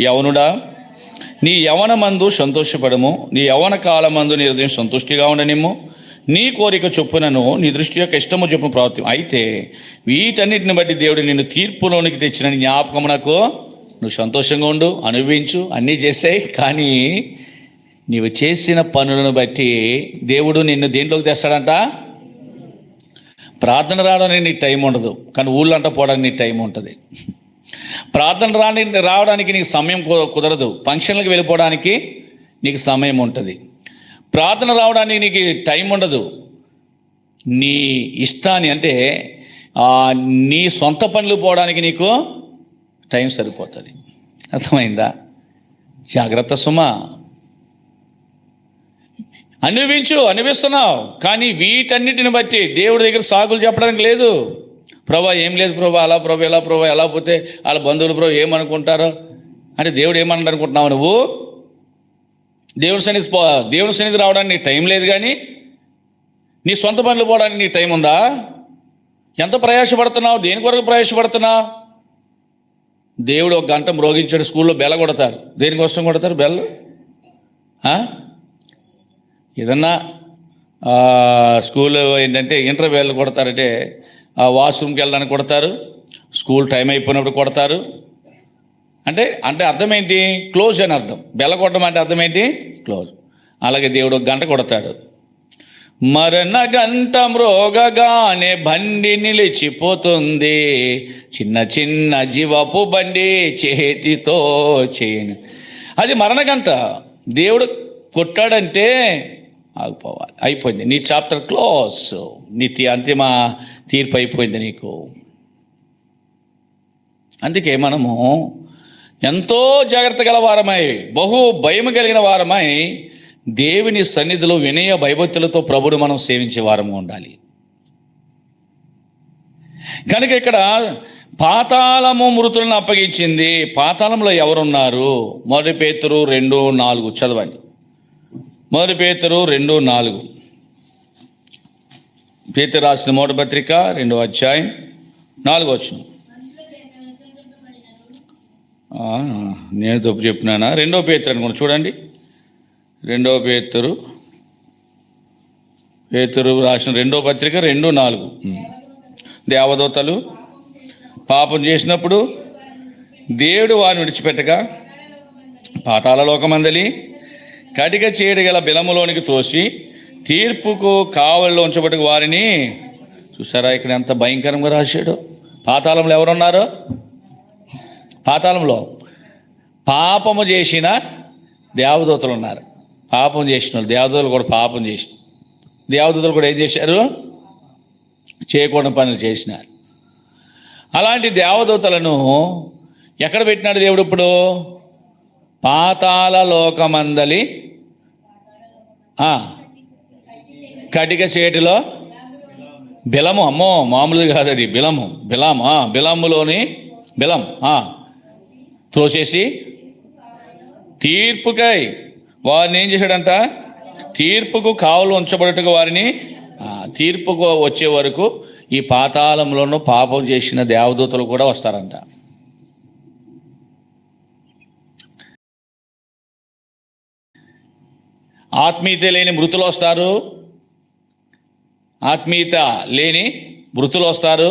యవనుడా, నీ యవనమందు సంతోషపడము, నీ యవన కాలమందు నీ హృదయం సంతుష్టిగా ఉండనిమ్ము. నీ కోరిక చొప్పునను నీ దృష్టి యొక్క ఇష్టము చొప్పున ప్రవర్తి. అయితే వీటన్నిటిని బట్టి దేవుడు నిన్ను తీర్పులోనికి తెచ్చిన జ్ఞాపకమునకు నువ్వు సంతోషంగా ఉండు, అనుభవించు, అన్నీ చేసాయి. కానీ నీవు చేసిన పనులను బట్టి దేవుడు నిన్ను దేంట్లోకి తెస్తాడంట. ప్రార్థన రావడానికి నీకు టైం ఉండదు, కానీ ఊళ్ళంట పోవడానికి నీకు టైం ఉంటుంది. ప్రార్థన రావడానికి నీకు సమయం కుదరదు, ఫంక్షన్లకు వెళ్ళిపోవడానికి నీకు సమయం ఉంటుంది. ప్రార్థన రావడానికి నీకు టైం ఉండదు. నీ ఇష్టాన్ని అంటే నీ సొంత పనులు పోవడానికి నీకు టైం సరిపోతుంది. అర్థమైందా? జాగ్రత్త సుమా. అనిపిస్తున్నావు, కానీ వీటన్నిటిని బట్టి దేవుడి దగ్గర సాకులు చెప్పడానికి లేదు. ప్రభా ఏం లేదు ప్రభా, అలా ప్రభా ఎలా ప్రభా, ఎలా పోతే వాళ్ళ బంధువులు ప్రభా ఏమనుకుంటారో అంటే దేవుడు ఏమన్నా అనుకుంటున్నావు నువ్వు? దేవుడి సన్నిధి రావడానికి నీకు టైం లేదు, కానీ నీ సొంత పనులు పోవడానికి నీకు టైం ఉందా? ఎంత ప్రయాసపడుతున్నావు? దేని కొరకు ప్రయాసపడుతున్నావు? దేవుడు ఒక గంట మ్రోగించాడు, స్కూల్లో బెల్ల కొడతారు. దేనికోసం కొడతారు బెల్లు? ఏదన్నా స్కూల్ ఏంటంటే ఇంటర్వెల్ కొడతారంటే వాష్రూమ్కి వెళ్ళడానికి కొడతారు, స్కూల్ టైం అయిపోయినప్పుడు కొడతారు. అంటే అర్థం ఏంటి? క్లోజ్ అని అర్థం. బెల్ల కొట్టడం అంటే అర్థం ఏంటి? క్లోజ్. అలాగే దేవుడు ఒక గంట కొడతాడు. మరణ గంట మ్రోగగానే బండి నిలిచిపోతుంది, చిన్న చిన్న జీవపు బండి చేతితో చేయను. అది మరణ గంట. దేవుడు కొట్టాడంటే ఆగిపోవాలి, అయిపోయింది. నీ చాప్టర్ క్లోజ్, నీ అంతిమ తీర్పు అయిపోయింది నీకు. అందుకే మనము ఎంతో జాగ్రత్త గల వారమై, బహు భయం కలిగిన వారమై దేవుని సన్నిధిలో వినయ భయభక్తులతో ప్రభువును మనం సేవించే వారము ఉండాలి. కనుక ఇక్కడ పాతాళము మృతులను అప్పగించింది. పాతాళంలో ఎవరున్నారు? 1 పేతురు 2:4 చదవండి. 1 పేతురు 2:4. పేతురు రాసిన మొదటి పత్రిక 2వ అధ్యాయం 4వ వచనం. నేను తప్పు చెప్పినానా? 2వ పేతురు అనుకోండి, చూడండి. 2వ పేతురు రాసిన 2వ పత్రిక 2:4. దేవదూతలు పాపం చేసినప్పుడు దేవుడు వారిని విడిచిపెట్టగా పాతాళ లోకమందలి కటిక చేయగల బిలములోనికి తోసి తీర్పుకు కావలిలో ఉంచబడి వారిని. చూసారా ఇక్కడ ఎంత భయంకరంగా రాశాడు? పాతాళంలో ఎవరున్నారు? పాతాళంలో పాపము చేసిన దేవదూతలు ఉన్నారు. పాపం చేసిన వాళ్ళు, దేవదూతలు కూడా పాపం చేసి, దేవదూతలు కూడా ఏం చేశారు? చేయకూడని పనులు చేసినారు. అలాంటి దేవదూతలను ఎక్కడ పెట్టినాడు దేవుడు? ఇప్పుడు పాతాళ లోకమందలి కటిక చేటిలో బిలము. అమ్మో మామూలుగా కాదు అది, బిలములోని బిలం త్రోసేసి తీర్పుకై వారిని ఏం చేశాడంట? తీర్పుకు కావలు ఉంచబడటకు వారిని, తీర్పుకు వచ్చే వరకు ఈ పాతాళంలోనూ పాపం చేసిన దేవదూతలు కూడా వస్తారంట. ఆత్మీయత లేని మృతులు వస్తారు, ఆత్మీయత లేని మృతులు వస్తారు.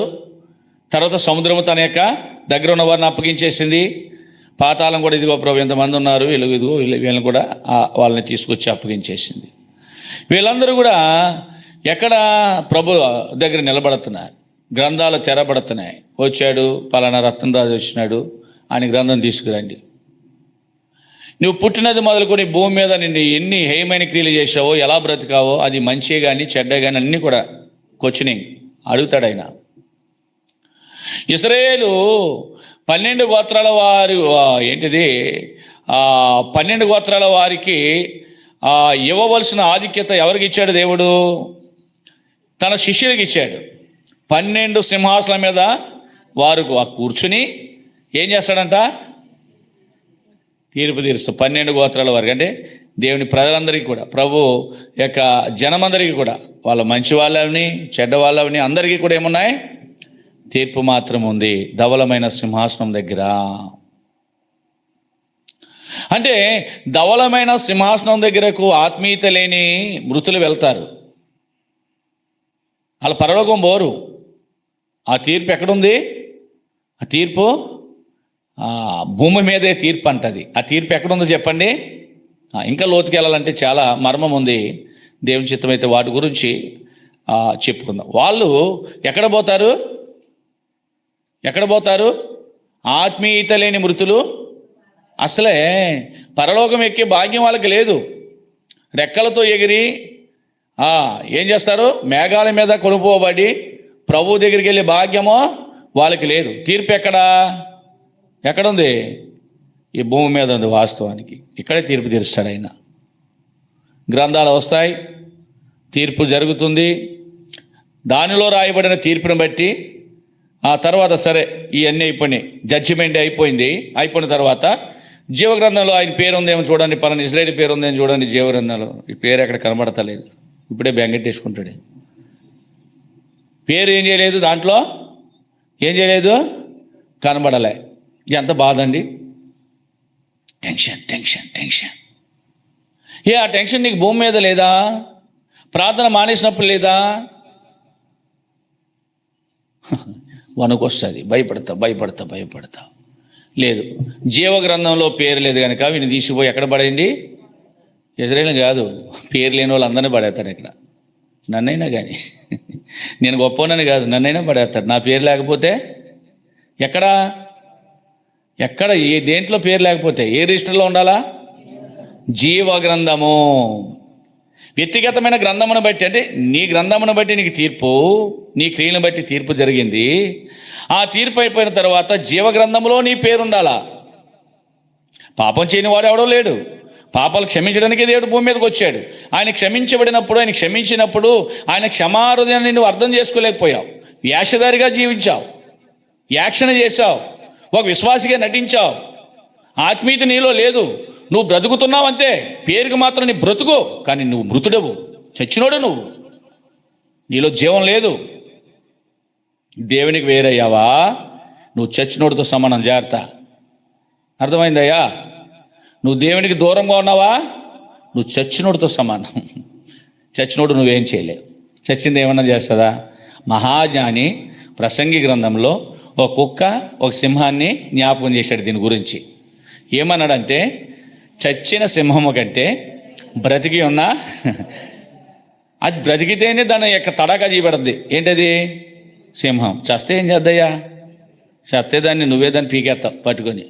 తర్వాత సముద్రము తన యొక్క దగ్గర ఉన్న వారిని అప్పగించేసింది. పాతాళం కూడా ఇదిగో ప్రభు ఎంతమంది ఉన్నారు, ఇదిగో వీళ్ళని కూడా వాళ్ళని తీసుకొచ్చి అప్పగించేసింది. వీళ్ళందరూ కూడా ఎక్కడ? ప్రభు దగ్గర నిలబడుతున్నారు. గ్రంథాలు తెరబడుతున్నాయి. వచ్చాడు పలానా రత్నరాజు వచ్చినాడు, ఆయన గ్రంథం తీసుకురండి. నువ్వు పుట్టినది మొదలుకొని భూమి మీద నిన్ను ఎన్ని హేయమైన క్రియలు చేసావో, ఎలా బ్రతికావో, అది మంచి కానీ చెడ్డ కానీ అన్నీ కూడా క్వశ్చనింగ్ అడుగుతాడు ఆయన. ఇశ్రాయేలు 12 గోత్రాల వారు 12 గోత్రాల వారికి ఇవ్వవలసిన ఆధిక్యత ఎవరికి ఇచ్చాడు దేవుడు? తన శిష్యులకు ఇచ్చాడు. 12 సింహాసనాల మీద వారు కూర్చుని ఏం చేస్తాడంట? తీర్పు తీరుస్తాడు. 12 గోత్రాల వారికి అంటే దేవుని ప్రజలందరికీ కూడా, ప్రభు యొక్క జనమందరికీ కూడా, వాళ్ళ మంచి వాళ్ళని చెడ్డ వాళ్ళని అందరికీ కూడా ఏమున్నాయి? తీర్పు మాత్రం ఉంది ధవలమైన సింహాసనం దగ్గర. అంటే ధవలమైన సింహాసనం దగ్గరకు ఆత్మీయత లేని మృతులు వెళ్తారు. వాళ్ళ పరలోకం పోరు. ఆ తీర్పు ఎక్కడుంది? ఆ తీర్పు భూమి మీదే తీర్పు అంటది. ఆ తీర్పు ఎక్కడుందో చెప్పండి? ఇంకా లోతుకి వెళ్ళాలంటే చాలా మర్మం ఉంది. దేవుని చిత్తమైతే వాటి గురించి చెప్పుకుందాం. వాళ్ళు ఎక్కడ పోతారు? ఆత్మీయత లేని మృతులు. అసలే పరలోకం ఎక్కే భాగ్యం వాళ్ళకి లేదు. రెక్కలతో ఎగిరి ఏం చేస్తారు? మేఘాల మీద కొనుక్కోబడి ప్రభు దగ్గరికి వెళ్ళే భాగ్యమో వాళ్ళకి లేదు. తీర్పు ఎక్కడుంది? ఈ భూమి మీద ఉంది. వాస్తవానికి ఇక్కడే తీర్పు తీరుస్తాడు ఆయన. గ్రంథాలు వస్తాయి, తీర్పు జరుగుతుంది. దానిలో రాయబడిన తీర్పుని బట్టి ఆ తర్వాత సరే ఇవన్నీ అయిపోయినాయి, జడ్జిమెంట్ అయిపోయిన తర్వాత జీవగ్రంథంలో ఆయన పేరు ఉందేమో చూడండి, పలానా ఇజ్రాయేల్ పేరు ఉందేమో చూడండి జీవగ్రంథంలో. ఈ పేరు ఎక్కడ కనబడతలేదు. ఇప్పుడే బెంగెట్టేసుకుంటాడు. పేరు ఏం చేయలేదు, దాంట్లో ఏం చేయలేదు, కనబడలే. ఎంత బాధ అండి. టెన్షన్. ఆ టెన్షన్ నీకు భూమి మీద లేదా? ప్రార్థన మానేసినప్పుడు లేదా? వణుకొస్తుంది, భయపడతా. లేదు, జీవగ్రంథంలో పేరు లేదు కనుక వీడిని తీసిపోయి ఎక్కడ పడేయండి? ఇజ్రాయేల్ కాదు, పేరు లేని వాళ్ళు అందరినీ పడేస్తాడు. ఇక్కడ నన్నైనా కానీ, నేను గొప్పనని కాదు, నన్నైనా పడేస్తాడు. నా పేరు లేకపోతే ఎక్కడ ఏ దేంట్లో పేరు లేకపోతే ఏ రిజిస్టర్లో ఉండాలా? జీవగ్రంథము. వ్యక్తిగతమైన గ్రంథమును బట్టి, అంటే నీ గ్రంథమును బట్టి నీకు తీర్పు, నీ క్రియలను బట్టి తీర్పు జరిగింది. ఆ తీర్పు అయిపోయిన తర్వాత జీవగ్రంథంలో నీ పేరు ఉండాలా. పాపం చేయని వాడు ఎవడో లేడు. పాపాలు క్షమించడానికి దేవుడు భూమి మీదకి వచ్చాడు. ఆయన క్షమించినప్పుడు ఆయన క్షమాహృదయాన్ని నువ్వు అర్థం చేసుకోలేకపోయావు. వేషధారిగా జీవించావు, యాక్షన్ చేశావు, ఒక విశ్వాసిగా నటించావు. ఆత్మీయత నీలో లేదు. నువ్వు బ్రతుకుతున్నావు అంతే, పేరుకి మాత్రం నీ బ్రతుకు, కానీ నువ్వు మృతుడవు, చచ్చినోడు. నువ్వు, నీలో జీవం లేదు. దేవునికి వేరయ్యావా, నువ్వు చచ్చినోడితో సమానం. జాగ్రత్త, అర్థమైందయ్యా? నువ్వు దేవునికి దూరంగా ఉన్నావా, నువ్వు చచ్చినోడితో సమానం. చచ్చినోడు నువ్వేం చేయలేవు. చచ్చింది ఏమన్నా చేస్తుందా? మహాజ్ఞాని ప్రసంగి గ్రంథంలో ఒక కుక్క ఒక సింహాన్ని జ్ఞాపకం చేశాడు. దీని గురించి ఏమన్నాడంటే, చచ్చిన సింహము కంటే బ్రతికి ఉన్నా, అది బ్రతికితేనే దాని యొక్క తడాకా చేయబడుద్ది. ఏంటది? సింహం. చస్తే ఏం చేద్దయ్యా? చస్తే దాన్ని నువ్వే దాన్ని పీకేస్తావు పట్టుకొని.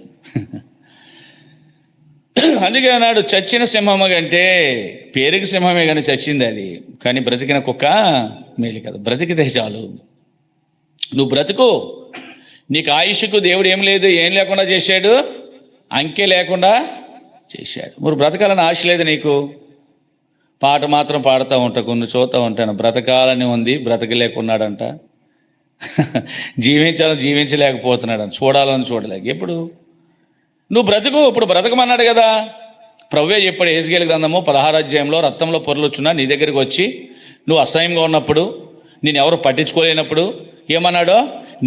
అందుకే అన్నాడు, చచ్చిన సింహము కంటే, పేరుకి సింహమే కానీ చచ్చింది అది, కానీ బ్రతికిన కుక్క మేలు కదా. బ్రతికితే చాలు, నువ్వు బ్రతుకు. నీకు ఆయుష్కు దేవుడు ఏం లేకుండా చేశాడు, అంకె లేకుండా చేశాడు. మరి బ్రతకాలని ఆశ లేదు నీకు. పాట మాత్రం పాడుతూ ఉంటా, కొన్ని చూస్తూ ఉంటాను. బ్రతకాలని ఉంది, బ్రతకలేకున్నాడంట. జీవించలేకపోతున్నాడు, చూడాలని ఎప్పుడు నువ్వు బ్రతుకు. ఇప్పుడు బ్రతకమన్నాడు కదా ప్రభువే చెప్పాడు. యెహెజ్కేలు గ్రంథము 16వ అధ్యాయంలో, రక్తంలో పొరలుచున్నా నీ దగ్గరికి వచ్చి నువ్వు అసహ్యంగా ఉన్నప్పుడు, నేను ఎవరు పట్టించుకోలేనప్పుడు ఏమన్నాడో,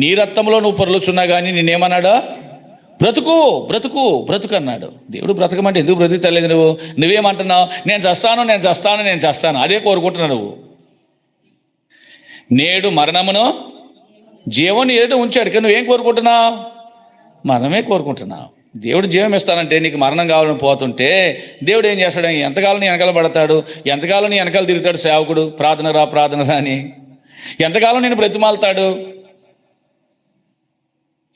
నీ రక్తంలో నువ్వు పొరలుచున్నా కానీ నేనేమన్నాడో, బ్రతుకు అన్నాడు. దేవుడు బ్రతకమంటే ఎందుకు బ్రతుకుతలేదు? నువ్వేమంటున్నావు? నేను చస్తాను. అదే కోరుకుంటున్నావు నువ్వు. నేడు మరణమును జీవం ఏదో ఉంచాడు, కానీ నువ్వేం కోరుకుంటున్నావు? మరణమే కోరుకుంటున్నావు. దేవుడు జీవం ఇస్తానంటే నీకు మరణం కావాలని పోతుంటే దేవుడు ఏం చేస్తాడు? ఎంతకాలం నీ వెనకాల పడతాడు, ఎంతకాలం నీ వెనకాల తిరుగుతాడు సేవకుడు, ప్రార్థన రా అని ఎంతకాలం నేను బ్రతిమాలుతాడు?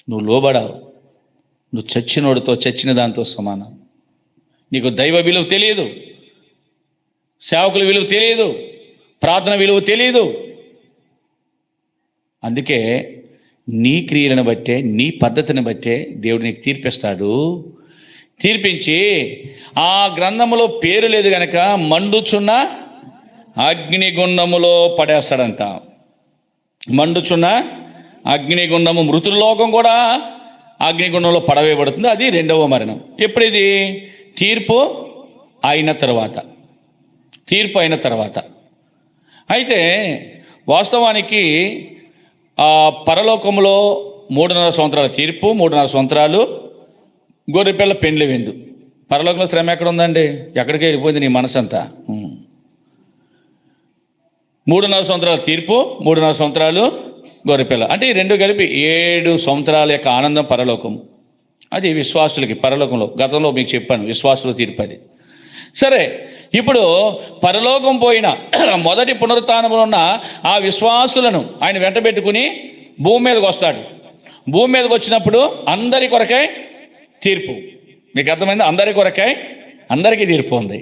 నువ్వు లోబడావు. నువ్వు చచ్చినోడితో, చచ్చిన దాంతో సమానం. నీకు దైవ విలువ తెలియదు, సేవకుల విలువ తెలియదు, ప్రార్థన విలువ తెలియదు. అందుకే నీ క్రియలను బట్టే, నీ పద్ధతిని బట్టే దేవుడు నీకు తీర్పిస్తాడు. తీర్పించి ఆ గ్రంథములో పేరు లేదు గనక మండుచున్న అగ్నిగుండములో పడేస్తాడంట. మండుచున్న అగ్నిగుండము, మృతుల లోకం కూడా అగ్నిగుండంలో పడవేయబడుతుంది. అది రెండవ మరణం. ఎప్పుడు ఇది? తీర్పు అయిన తర్వాత. అయితే వాస్తవానికి పరలోకంలో 3.5 సంవత్సరాల తీర్పు, 3.5 సంవత్సరాలు గొర్రెపిల్ల పెండ్లి విందు. పరలోకంలో శ్రమ ఎక్కడ ఉందండి? ఎక్కడికి వెళ్ళిపోయింది నీ మనసంతా? 3.5 సంవత్సరాల తీర్పు, 3.5 సంవత్సరాలు గొర్రెపిల్ల. అంటే ఈ రెండు కలిపి 7 సంవత్సరాల యొక్క ఆనందం పరలోకము. అది విశ్వాసులకి పరలోకంలో. గతంలో మీకు చెప్పాను, విశ్వాసుల తీర్పు అది. సరే, ఇప్పుడు పరలోకం పోయిన మొదటి పునరుత్థానంలో ఉన్న ఆ విశ్వాసులను ఆయన వెంటబెట్టుకుని భూమి మీదకి వస్తాడు. భూమి మీదకి వచ్చినప్పుడు అందరి కొరకై తీర్పు. మీకు అర్థమైంది? అందరి కొరకై అందరికీ తీర్పు ఉంది.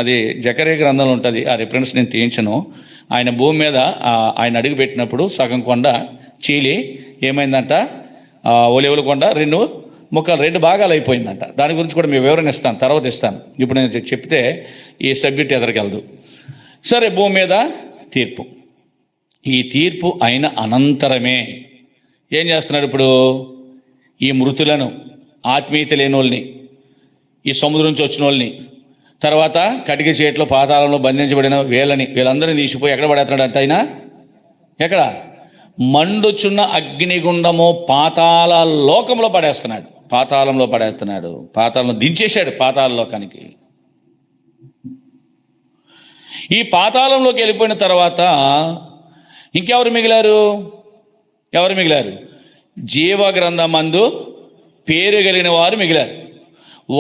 అది జకరియా గ్రంథంలో ఉంటుంది. ఆ రిఫరెన్స్ నేను తీయించను. ఆయన భూమి మీద ఆయన అడుగు పెట్టినప్పుడు సగం కొండ చీలి ఏమైందంట, ఒలివల కొండ రెండు భాగాలు అయిపోయిందంట. దాని గురించి కూడా మీ వివరణ ఇస్తాను, తర్వాత ఇస్తాను. ఇప్పుడు నేను చెప్తే ఈ సబ్జెక్ట్ ఎదరికెళ్ళదు. సరే, భూమి మీద తీర్పు. ఈ తీర్పు అయిన అనంతరమే ఏం చేస్తున్నాడు? ఇప్పుడు ఈ మృతులను, ఆత్మీయత లేని వాళ్ళని, ఈ సముద్రం నుంచి వచ్చిన వాళ్ళని, తర్వాత కటిక చేతిలో పాతాళంలో బంధించబడిన వీళ్ళందరినీ తీసిపోయి ఎక్కడ పడేస్తున్నాడు అంటే ఆయన? ఎక్కడ? మండుచున్న అగ్నిగుండము పాతాళ లోకంలో పడేస్తున్నాడు. పాతాళంలో పడేస్తున్నాడు. పాతాళంలో దించేశాడు, పాతాళలోకానికి. ఈ పాతాళంలోకి వెళ్ళిపోయిన తర్వాత ఇంకెవరు మిగిలారు? ఎవరు మిగిలారు? జీవ గ్రంథమందు పేరు కలిగిన వారు మిగిలారు.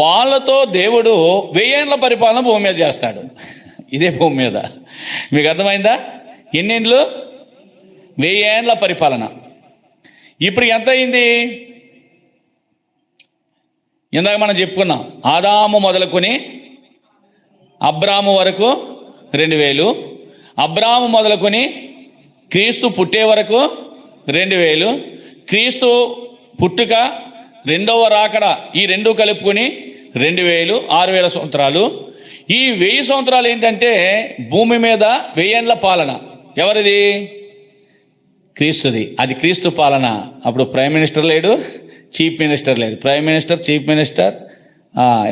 వాళ్ళతో దేవుడు 1000 ఏళ్ల పరిపాలన భూమి మీద చేస్తాడు. ఇదే భూమి మీద. మీకు అర్థమైందా? ఎన్నేళ్ళు? 1000 ఏళ్ల పరిపాలన. ఇప్పుడు ఎంత అయింది? ఇందాక మనం చెప్పుకున్నాం, ఆదాము మొదలుకొని అబ్రాము వరకు 2000, అబ్రాము మొదలుకొని క్రీస్తు పుట్టే వరకు 2000, క్రీస్తు పుట్టుక, రెండవ రాకడ, ఈ రెండు కలుపుకొని 2000, 6000 సంవత్సరాలు. ఈ 1000 సంవత్సరాలు ఏంటంటే భూమి మీద 1000 ఏళ్ల పాలన. ఎవరిది? క్రీస్తుది. అది క్రీస్తు పాలన. అప్పుడు ప్రైమ్ మినిస్టర్ లేడు, చీఫ్ మినిస్టర్ లేదు. ప్రైమ్ మినిస్టర్, చీఫ్ మినిస్టర్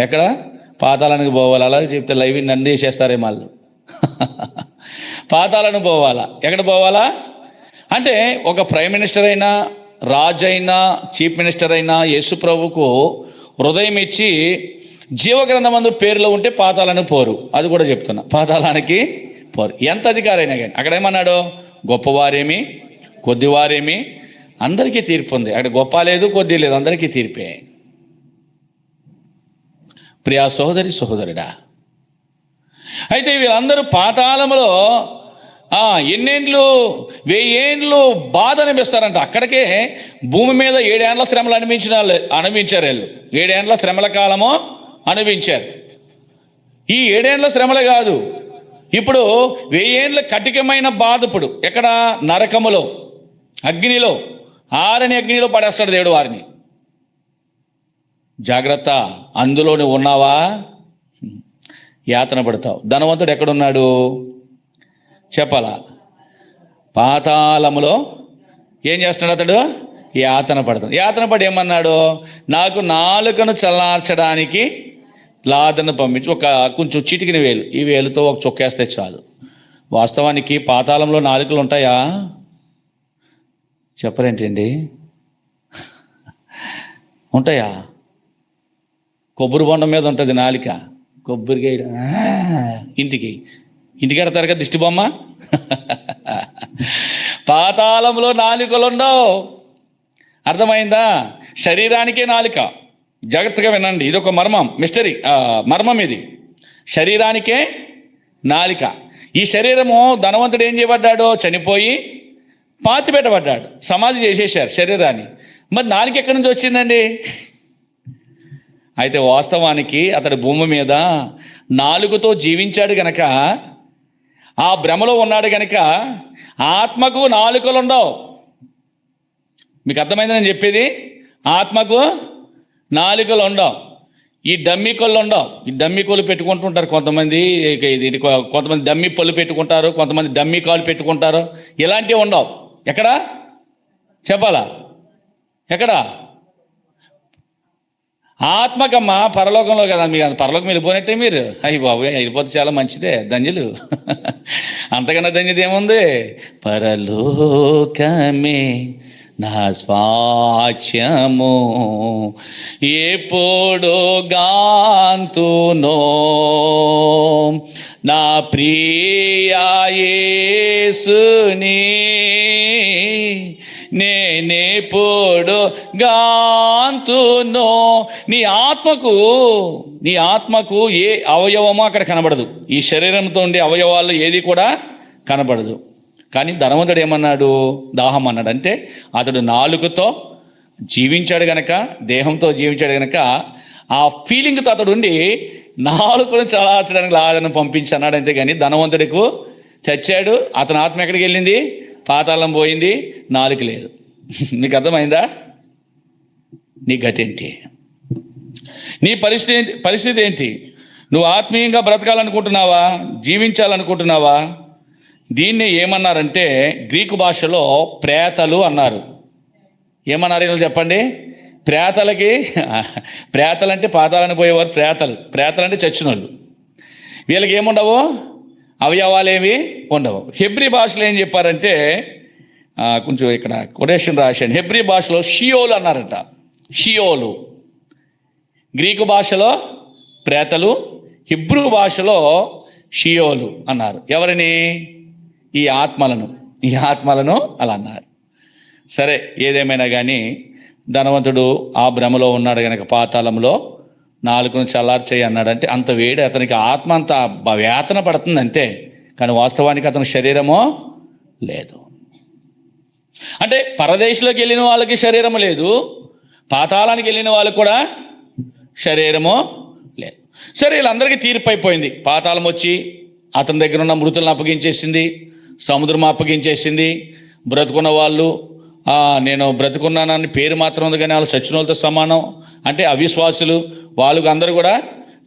ఎక్కడ? పాతాళానికి పోవాలి. అలాగే చెప్తే లైవ్ నన్ను వేసేస్తారే వాళ్ళు. పాతాళానికి పోవాలా? ఎక్కడ పోవాలా అంటే ఒక ప్రైమ్ మినిస్టర్ అయినా, రాజు అయినా, చీఫ్ మినిస్టర్ అయినా యేసు ప్రభువుకు హృదయం ఇచ్చి జీవగ్రంథమందు పేరులో ఉంటే పాతాళానికి పోరు. అది కూడా చెప్తున్నా, పాతాళానికి పోరు. ఎంత అధికారైనా కానీ. అక్కడ ఏమన్నాడు? గొప్పవారేమి, కొద్దివారేమి, అందరికీ తీర్పు ఉంది. అక్కడ గొప్ప లేదు, కొద్ది లేదు, అందరికీ తీర్పే. ప్రియా సహోదరి, సహోదరుడా, అయితే వీళ్ళందరూ పాతాళంలో ఎన్నేండ్లు? 1000 ఏండ్లు బాధ అనిపిస్తారంట. అక్కడికే భూమి మీద 7 ఏండ్ల శ్రమలు అనుభవించారు వీళ్ళు. 7 ఏండ్ల శ్రమల కాలము అనుభవించారు. ఈ 7 ఏండ్ల శ్రమలే కాదు, ఇప్పుడు 1000 ఏండ్ల కఠినమైన బాధ. ఇప్పుడు ఎక్కడ? నరకములో, అగ్నిలో, ఆరని అగ్నిలో పడేస్తాడు దేవుడు వారిని. జాగ్రత్త, అందులోనే ఉన్నావా యాతన పడతావు. ధనవంతుడు ఎక్కడున్నాడు చెప్పాలా? పాతాళములో ఏం చేస్తున్నాడు అతడు? యాతన పడతాడు. యాతన పడి ఏమన్నాడు? నాకు నాలుకను చల్లార్చడానికి లాదను పంపించి కొంచెం చిటికిన వేలు, ఈ వేలుతో ఒక చొక్కేస్తే చాలు. వాస్తవానికి పాతాళంలో నాలుకలు ఉంటాయా? చెప్పరేంటండి? ఉంటాయా? కొబ్బరి బొండం మీద ఉంటుంది నాలిక. కొబ్బరికాయ ఇంటికి ఎడతారు కదా దిష్టి బొమ్మ. పాతాళంలో నాలుకలు ఉండవు. అర్థమైందా? శరీరానికే నాలుక. జాగ్రత్తగా వినండి, ఇది ఒక మర్మం ఇది. శరీరానికే నాలిక. ఈ శరీరము ధనవంతుడు ఏం చేయబడ్డాడో? చనిపోయి పాతి పెట్టబడ్డాడు, సమాధి చేసేసారు శరీరాన్ని. మరి నాలుక ఎక్కడి నుంచి వచ్చిందండి? అయితే వాస్తవానికి అతడు భూమి మీద నాలుగుతో జీవించాడు గనక, ఆ భ్రమలో ఉన్నాడు గనక ఆత్మకు నాలుకలు ఉండవు. మీకు అర్థమైంది నేను చెప్పేది? ఆత్మకు నాలుకలు ఉండవు. ఈ డమ్మి కొళ్ళు ఉండవు. ఈ డమ్మి కొళ్ళు పెట్టుకుంటుంటారు కొంతమంది. కొంతమంది డమ్మి పళ్ళు పెట్టుకుంటారు, కొంతమంది డమ్మి కాళ్ళు పెట్టుకుంటారు. ఇలాంటివి ఉండవు. ఎక్కడ చెప్పాలా? ఎక్కడ? ఆత్మకమ్మ పరలోకంలో కదా. మీకు పరలోకం వెళ్ళిపోయినట్టే మీరు. అయ్యి బాబు, వెళ్ళిపోతే చాలా మంచిదే, ధన్యులు. అంతకన్నా ధన్యత ఏముంది? పరలోకమే నా స్వాచ్యము, ఎప్పుడు గాంతునో నా ప్రియ యేసుని, నేనెప్పుడు గాంతునో. నీ ఆత్మకు నీ ఆత్మకు ఏ అవయవమో అక్కడ కనబడదు. ఈ శరీరంతో ఉండే అవయవాలు ఏది కూడా కనబడదు. కానీ ధనవంతుడు ఏమన్నాడు? దాహం అన్నాడు. అంటే అతడు నాలుకతో జీవించాడు గనక, దేహంతో జీవించాడు గనక ఆ ఫీలింగ్తో అతడు ఉండి నాలుకను చలార్చడానికి లాగను పంపించి అన్నాడు. అంతేగాని ధనవంతుడికి చచ్చాడు, అతని ఆత్మ ఎక్కడికి వెళ్ళింది? పాతాళం పోయింది, నాలుక లేదు. నీకు అర్థమైందా? నీ గతి ఏంటి? నీ పరిస్థితి ఏంటి? నువ్వు ఆత్మీయంగా బ్రతకాలనుకుంటున్నావా? జీవించాలనుకుంటున్నావా? దీన్ని ఏమన్నారంటే గ్రీకు భాషలో ప్రేతలు అన్నారు. ఏమన్నారు వీళ్ళు చెప్పండి? ప్రేతలు అంటే పాతాళానికి పోయేవారు ప్రేతలు అంటే చచ్చిన వాళ్ళు. వీళ్ళకి ఏముండవు? అవయవాలేవి ఉండవు. హెబ్రీ భాషలో ఏం చెప్పారంటే, కొంచెం ఇక్కడ కొటేషన్ రాశాను. హెబ్రీ భాషలో షియోలు అన్నారట. షియోలు గ్రీకు భాషలో ప్రేతలు, హిబ్రూ భాషలో షియోలు అన్నారు. ఎవరిని? ఈ ఆత్మలను అలా అన్నారు. సరే, ఏదేమైనా కానీ ధనవంతుడు ఆ భ్రమలో ఉన్నాడు కనుక పాతాళంలో నాలుకను చల్లార్చేయి అన్నాడంటే అంత వేడి అతనికి ఆత్మ అంత వేతన పడుతుంది అంతే. కానీ వాస్తవానికి అతని శరీరమో లేదు. అంటే పరదేశంలోకి వెళ్ళిన వాళ్ళకి శరీరము లేదు, పాతాళానికి వెళ్ళిన వాళ్ళకి కూడా శరీరము లేదు. సరే, వీళ్ళందరికీ తీర్పు అయిపోయింది. పాతాళం వచ్చి అతని దగ్గర ఉన్న మృతులను అప్పగించేసింది, సముద్రం అప్పగించేసింది. బ్రతుకున్న వాళ్ళు నేను బ్రతుకున్నానని పేరు మాత్రం ఉంది కానీ వాళ్ళు చచ్చిన వాళ్ళతో సమానం అంటే అవిశ్వాసులు, వాళ్ళకు అందరూ కూడా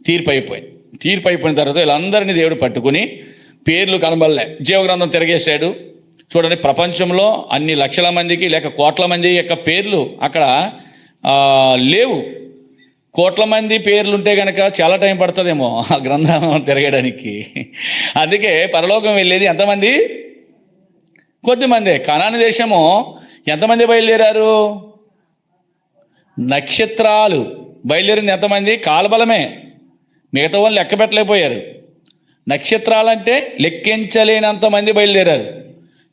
తీర్పు అయిపోయింది. తీర్పు అయిపోయిన తర్వాత వీళ్ళందరినీ దేవుడు పట్టుకుని పేర్లు కనబడలే, జీవగ్రంథం తిరగేశాడు. చూడండి, ప్రపంచంలో అన్ని లక్షల మందికి లేక కోట్ల మంది యొక్క పేర్లు అక్కడ లేవు. కోట్ల మంది పేర్లు ఉంటే కనుక చాలా టైం పడుతుందేమో ఆ గ్రంథం తిరగడానికి. అందుకే పరలోకం వెళ్ళేది ఎంతమంది? కొద్దిమందే. కనాను దేశము ఎంతమంది బయలుదేరారు? నక్షత్రాలు బయలుదేరింది ఎంతమంది? కాలబలమే. మిగతా వాళ్ళు లెక్క పెట్టలేకపోయారు. నక్షత్రాలంటే లెక్కించలేనంత మంది బయలుదేరారు.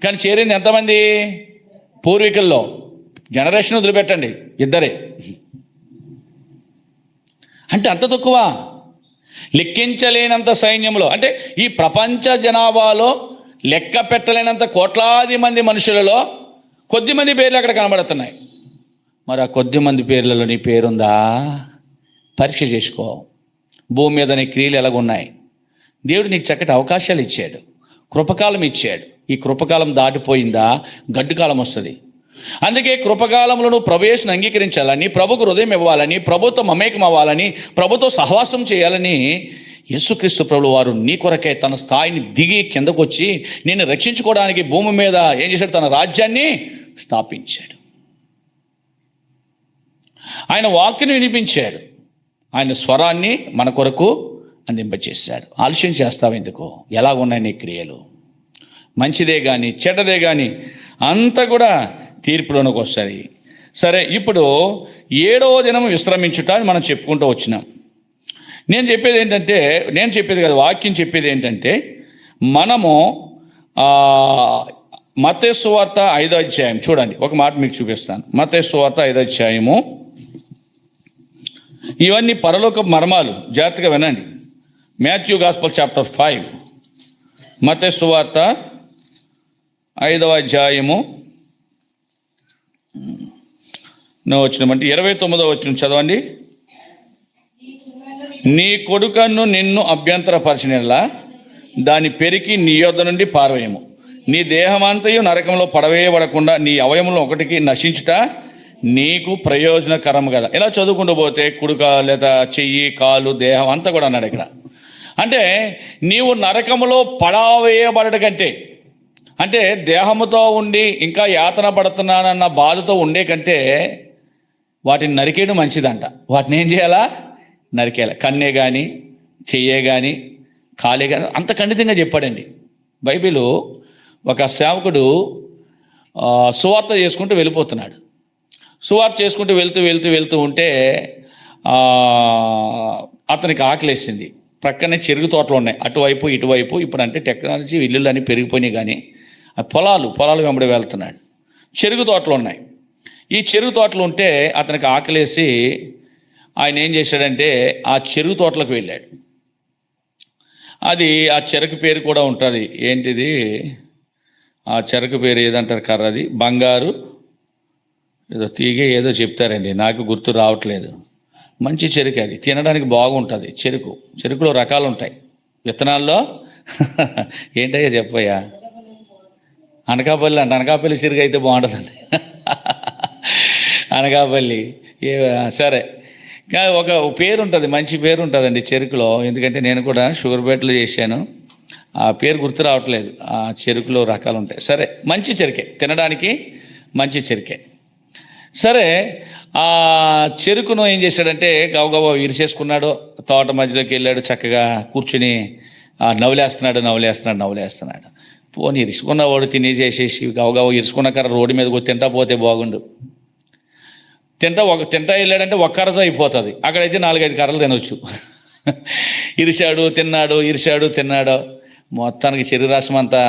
కానీ చేరింది ఎంతమంది? పూర్వీకుల్లో జనరేషన్ వదిలిపెట్టండి, ఇద్దరే. అంటే అంత తక్కువ. లెక్కించలేనంత సైన్యంలో, అంటే ఈ ప్రపంచ జనాభాలో లెక్క పెట్టలేనంత కోట్లాది మంది మనుషులలో కొద్దిమంది పేర్లు అక్కడ కనబడుతున్నాయి. మరి ఆ కొద్దిమంది పేర్లలో నీ పేరుందా? పరీక్ష చేసుకో. భూమి మీద నీ క్రియలు ఎలాగున్నాయి? దేవుడు నీకు చక్కటి అవకాశాలు ఇచ్చాడు, కృపకాలం ఇచ్చాడు. ఈ కృపకాలం దాటిపోయిందా గడ్డు కాలం వస్తుంది. అందుకే కృపకాలంలో నువ్వు ప్రభువును అంగీకరించాలని, ప్రభుకు హృదయం ఇవ్వాలని, ప్రభుతో మమేకం అవ్వాలని, ప్రభుతో సహవాసం చేయాలని యేసుక్రీస్తు ప్రభువు వారు నీ కొరకే తన స్థాయిని దిగి కిందకు వచ్చి నిన్ను రక్షించుకోవడానికి భూమి మీద ఏం చేశాడు? తన రాజ్యాన్ని స్థాపించాడు. ఆయన వాక్యను వినిపించాడు, ఆయన స్వరాన్ని మన కొరకు అందింపచేశాడు. ఆలస్యం చేస్తావు ఎందుకు? ఎలా ఉన్నాయి నీ క్రియలు? మంచిదే కానీ చెడ్డదే కానీ అంతా కూడా తీర్పులోనికి వస్తుంది. సరే, ఇప్పుడు 7వ దినం విశ్రమించుట అని మనం చెప్పుకుంటూ వచ్చినాం. నేను చెప్పేది కాదు, వాక్యం చెప్పేది ఏంటంటే, మనము మత్తయి సువార్త 5వ అధ్యాయం చూడండి. ఒక మాట మీకు చూపిస్తాను. మత్తయి సువార్త 5వ అధ్యాయము. ఇవన్నీ పరలోక మర్మాలు, జాగ్రత్తగా వినండి. మాథ్యూ గాస్పెల్ చాప్టర్ 5, మత్తయి సువార్త 5వ అధ్యాయము వచ్చినమంటే 29వ వచనం చదవండి. నీ కొడుకను నిన్ను అభ్యంతరపరచినలా దాని పెరికి నీ యొద్ద నుండి పారవేయము. నీ దేహమంతయు నరకంలో పడవేయబడకుండా నీ అవయములో ఒకటికి నశించుట నీకు ప్రయోజనకరం కదా. ఇలా చదువుకుంటూ పోతే కుడుక లేదా చెయ్యి, కాలు, దేహం అంతా కూడా అన్నాడు ఇక్కడ. అంటే నీవు నరకములో పడవేయబడట కంటే, అంటే దేహముతో ఉండి ఇంకా యాతన పడుతున్నానన్న బాధతో ఉండే కంటే వాటిని నరికేయడం మంచిదంట. వాటిని ఏం చేయాలా? నరికేయాలి. కన్నే కానీ చెయ్యే కానీ కాలే కానీ అంత ఖండితంగా చెప్పాడండి బైబిల్. ఒక సేవకుడు సువార్త చేసుకుంటూ వెళ్ళిపోతున్నాడు. సువార్త చేసుకుంటూ వెళ్తూ ఉంటే అతనికి ఆకలేసింది. ప్రక్కనే చెరుకు తోటలు ఉన్నాయి, అటువైపు ఇటువైపు. ఇప్పుడు అంటే టెక్నాలజీ ఇల్లులు అన్నీ పెరిగిపోయినాయి, కానీ ఆ పొలాలు వెంబడి వెళ్తున్నాడు. చెరుకు తోటలు ఉన్నాయి. ఈ చెరుకు తోటలు ఉంటే అతనికి ఆకలేసి ఆయన ఏం చేశాడంటే ఆ చెరుకు తోటలకు వెళ్ళాడు. అది ఆ చెరకు పేరు కూడా ఉంటుంది. ఏంటిది ఆ చెరకు పేరు ఏదంటారు? కర్రది బంగారు ఏదో తీగ ఏదో చెప్తారండి, నాకు గుర్తు రావట్లేదు. మంచి చెరుకు, అది తినడానికి బాగుంటుంది. చెరుకులో రకాలు ఉంటాయి. విత్తనాల్లో ఏంటయ్యా చెప్పయ్యా? అనకాపల్లి అంటే అనకాపల్లి చెరుకు అయితే బాగుంటుందండి. అనకాపల్లి సరే, ఒక పేరు ఉంటుంది, మంచి పేరు ఉంటుందండి చెరుకులో. ఎందుకంటే నేను కూడా షుగర్ బేట్లు చేశాను, ఆ పేరు గుర్తు రావట్లేదు. ఆ చెరుకులో రకాలు ఉంటాయి. సరే, మంచి చెరుకే, తినడానికి మంచి చెరుకే. సరే, ఆ చెరుకును ఏం చేశాడంటే గవగవ ఇరిసేసుకున్నాడు. తోట మధ్యలోకి వెళ్ళాడు, చక్కగా కూర్చుని నవ్వులేస్తున్నాడు. పోనీ ఇరుసుకున్నవాడు తినేసేసి గవగవ ఇరుసుకున్న కర్ర రోడ్డు మీదకి తింటా పోతే బాగుండు. తింటా వెళ్ళాడంటే ఒక్క కర్రతో అయిపోతుంది. అక్కడైతే 4-5 కర్రలు తినవచ్చు. ఇరిశాడు తిన్నాడు, మొత్తానికి చెరుకు రసం అంతా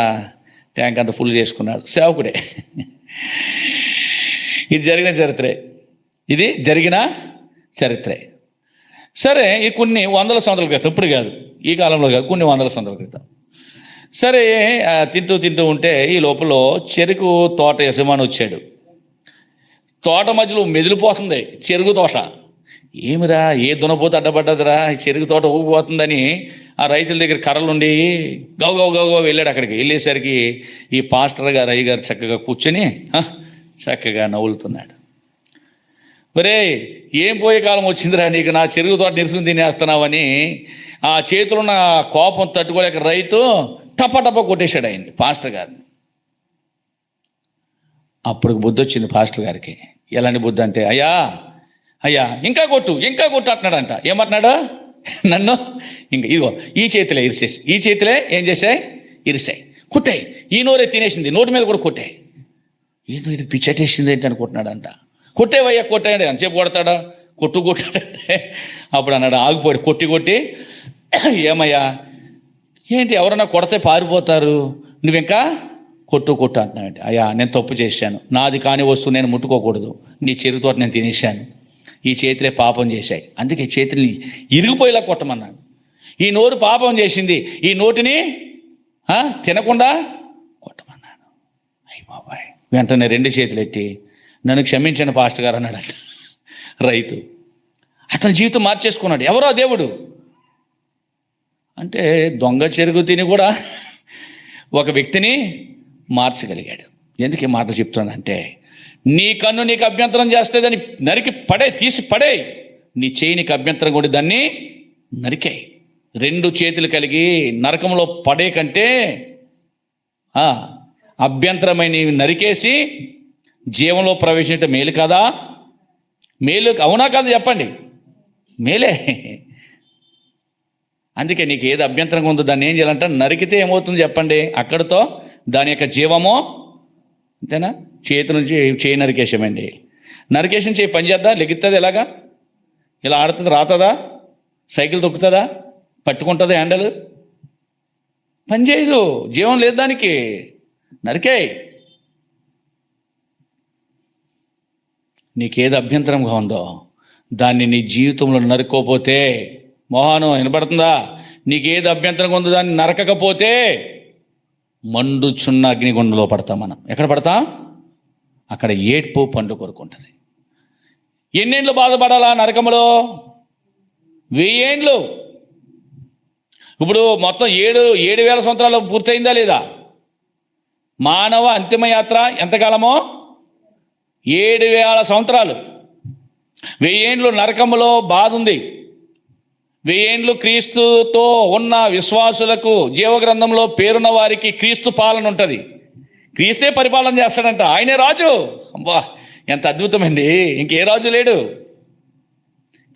ట్యాంక్ అంతా ఫుల్ చేసుకున్నాడు. సేవకుడే. ఇది జరిగిన చరిత్రే. సరే, ఈ కొన్ని వందల సంవత్సరాల క్రితం, ఇప్పుడు కాదు, ఈ కాలంలో కాదు, కొన్ని వందల సంవత్సరాల క్రితం. సరే, తింటూ ఉంటే ఈ లోపల చెరుకు తోట యజమాని వచ్చాడు. తోట మధ్యలో మెదిలిపోతుంది చెరుకు తోట. ఏమిరా, ఏ దునపోతే అడ్డపడ్డదిరా, చెరుకు తోట ఊగిపోతుందని ఆ రైతుల దగ్గర కర్రలుండి గౌగౌ వెళ్ళాడు. అక్కడికి వెళ్ళేసరికి ఈ పాస్టర్ గారు, అయ్యగారు చక్కగా కూర్చొని చక్కగా నవ్వులుతున్నాడు. ఒరే, ఏం పోయే కాలం వచ్చిందిరా నీకు, నా చెరుకు తోట నిరుసుకుని తినేస్తున్నావని ఆ చేతులు ఉన్న కోపం తట్టుకోలేక రైతు టప కొట్టేశాడు ఆయన్ని, పాస్టర్ గారిని. అప్పుడు బుద్ధి వచ్చింది పాస్టర్ గారికి. ఎలాంటి బుద్ధి అంటే, అయ్యా ఇంకా కొట్టు అంటున్నాడంట. ఏమంటున్నాడు? నన్ను ఇంకా ఇదిగో ఈ చేతిలే ఇరిసేసి, ఈ చేతిలే ఏం చేశాయి? ఇరిసాయి. కొట్టాయి. ఈ నోరే తినేసింది, నోటి మీద కూడా కొట్టాయి. ఏంటో ఇది పిచ్చటేసింది ఏంటి అనుకుంటున్నాడంట. కొట్టాడు అని చెప్పి కొడతాడా? కొట్టాడంటే అప్పుడు అన్నాడు, ఆగిపోయాడు. కొట్టి ఏమయ్యా, ఏంటి ఎవరన్నా కొడితే పారిపోతారు, నువ్వింకా కొట్టు అంటున్నావంటే. అయ్యా, నేను తప్పు చేశాను, నాది కాని వస్తువు నేను ముట్టుకోకూడదు, నీ చెరుకుతోట నేను తినేశాను, ఈ చేతులే పాపం చేశాయి, అందుకే చేతుల్ని ఇరిగిపోయేలా కొట్టమన్నాను. ఈ నోరు పాపం చేసింది, ఈ నోటిని తినకుండా కొట్టమన్నాను. అయ్య బాబాయ్, వెంటనే 2 చేతులు ఎత్తి నన్ను క్షమించండి పాస్టర్ గారు అన్నాడంట రైతు. అతని జీవితం మార్చేసుకున్నాడు. ఎవరో దేవుడు అంటే దొంగ చెరుకు తిని కూడా ఒక వ్యక్తిని మార్చగలిగాడు. ఎందుకు ఈ మాట చెప్తున్నానంటే, నీ కన్ను నీకు అభ్యంతరం చేస్తే దాన్ని నరికి తీసి పడే. నీ చేయి నీకు అభ్యంతరం కూడా దాన్ని నరికే. 2 చేతులు కలిగి నరకంలో పడే కంటే అభ్యంతరమైన నరికేసి జీవంలో ప్రవేశించడం మేలు కదా? మేలు అవునా కాదు చెప్పండి? మేలే. అందుకే నీకు ఏది అభ్యంతరంగా ఉందో దాన్ని ఏం చేయాలంటే నరికితే ఏమవుతుంది చెప్పండి? అక్కడితో దాని యొక్క జీవము, అంతేనా? చేతి నుంచి చేయి నరికేసామండి. నరికేసిన చేయి పని చేద్దా? లెగుతుంది ఎలాగా? ఇలా ఆడుతుంది, రాతుందా? సైకిల్ తొక్కుతుందా? పట్టుకుంటుందా హ్యాండల్? పని చేయదు, జీవం లేదు దానికి. నరికేయి. నీకేది అభ్యంతరంగా ఉందో దాన్ని నీ జీవితంలో నరుకోపోతే, మోహనం వినపడుతుందా? నీకేది అభ్యంతరంగా ఉందో దాన్ని నరకకపోతే మండుచున్న అగ్నిగుండంలో పడతాం మనం. ఎక్కడ పడతాం? అక్కడ ఏడ్పు పండు కొరుకుంటుంది. ఎన్నేళ్ళు బాధపడాలా నరకంలో? 1000 ఏండ్లు. ఇప్పుడు మొత్తం 7,000 సంవత్సరాలు పూర్తయిందా లేదా? మానవ అంతిమయాత్ర ఎంతకాలమో? 7,000 సంవత్సరాలు. 1000 ఏండ్లు నరకములో బాధ ఉంది. 1000 ఏండ్లు క్రీస్తుతో ఉన్న విశ్వాసులకు, జీవగ్రంథంలో పేరున్న వారికి క్రీస్తు పాలన ఉంటుంది. క్రీస్తే పరిపాలన చేస్తాడంట, ఆయనే రాజు. అబ్బా, ఎంత అద్భుతమండి! ఇంకే రాజు లేడు.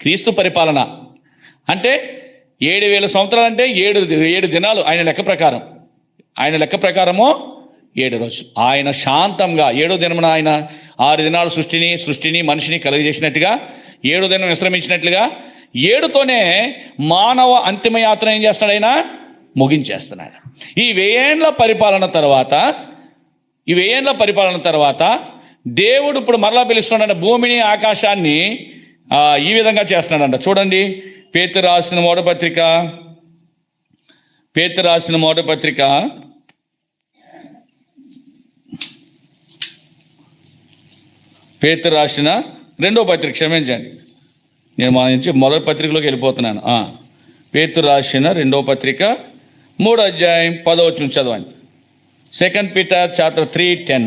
క్రీస్తు పరిపాలన అంటే 7,000 సంవత్సరాలు అంటే 7 దినాలు ఆయన లెక్క ప్రకారం. ఆయన లెక్క ప్రకారము 7 రోజులు. ఆయన శాంతంగా 7వ దినమున ఆయన 6 దినాలు సృష్టిని మనిషిని కలుగజేసినట్టుగా 7వ దినం విశ్రమించినట్లుగా 7తోనే మానవ అంతిమయాత్ర ఏం చేస్తాడు? ఆయన ముగించేస్తున్నాడు. ఈ 1000 ఏండ్ల పరిపాలన తర్వాత దేవుడు ఇప్పుడు మరలా పిలుస్తున్నాడు భూమిని ఆకాశాన్ని ఈ విధంగా చేస్తున్నాడంట. చూడండి, పేతురు రాసిన మొదటి పత్రిక పేతురు రాసిన రెండో పత్రిక, క్షమించండి, నేను మా నుంచి మొదటి పత్రికలోకి వెళ్ళిపోతున్నాను. పేతురు రాసిన రెండో పత్రిక 3వ అధ్యాయం 10వ వచనం చదవండి. 2 Peter chapter 3:10.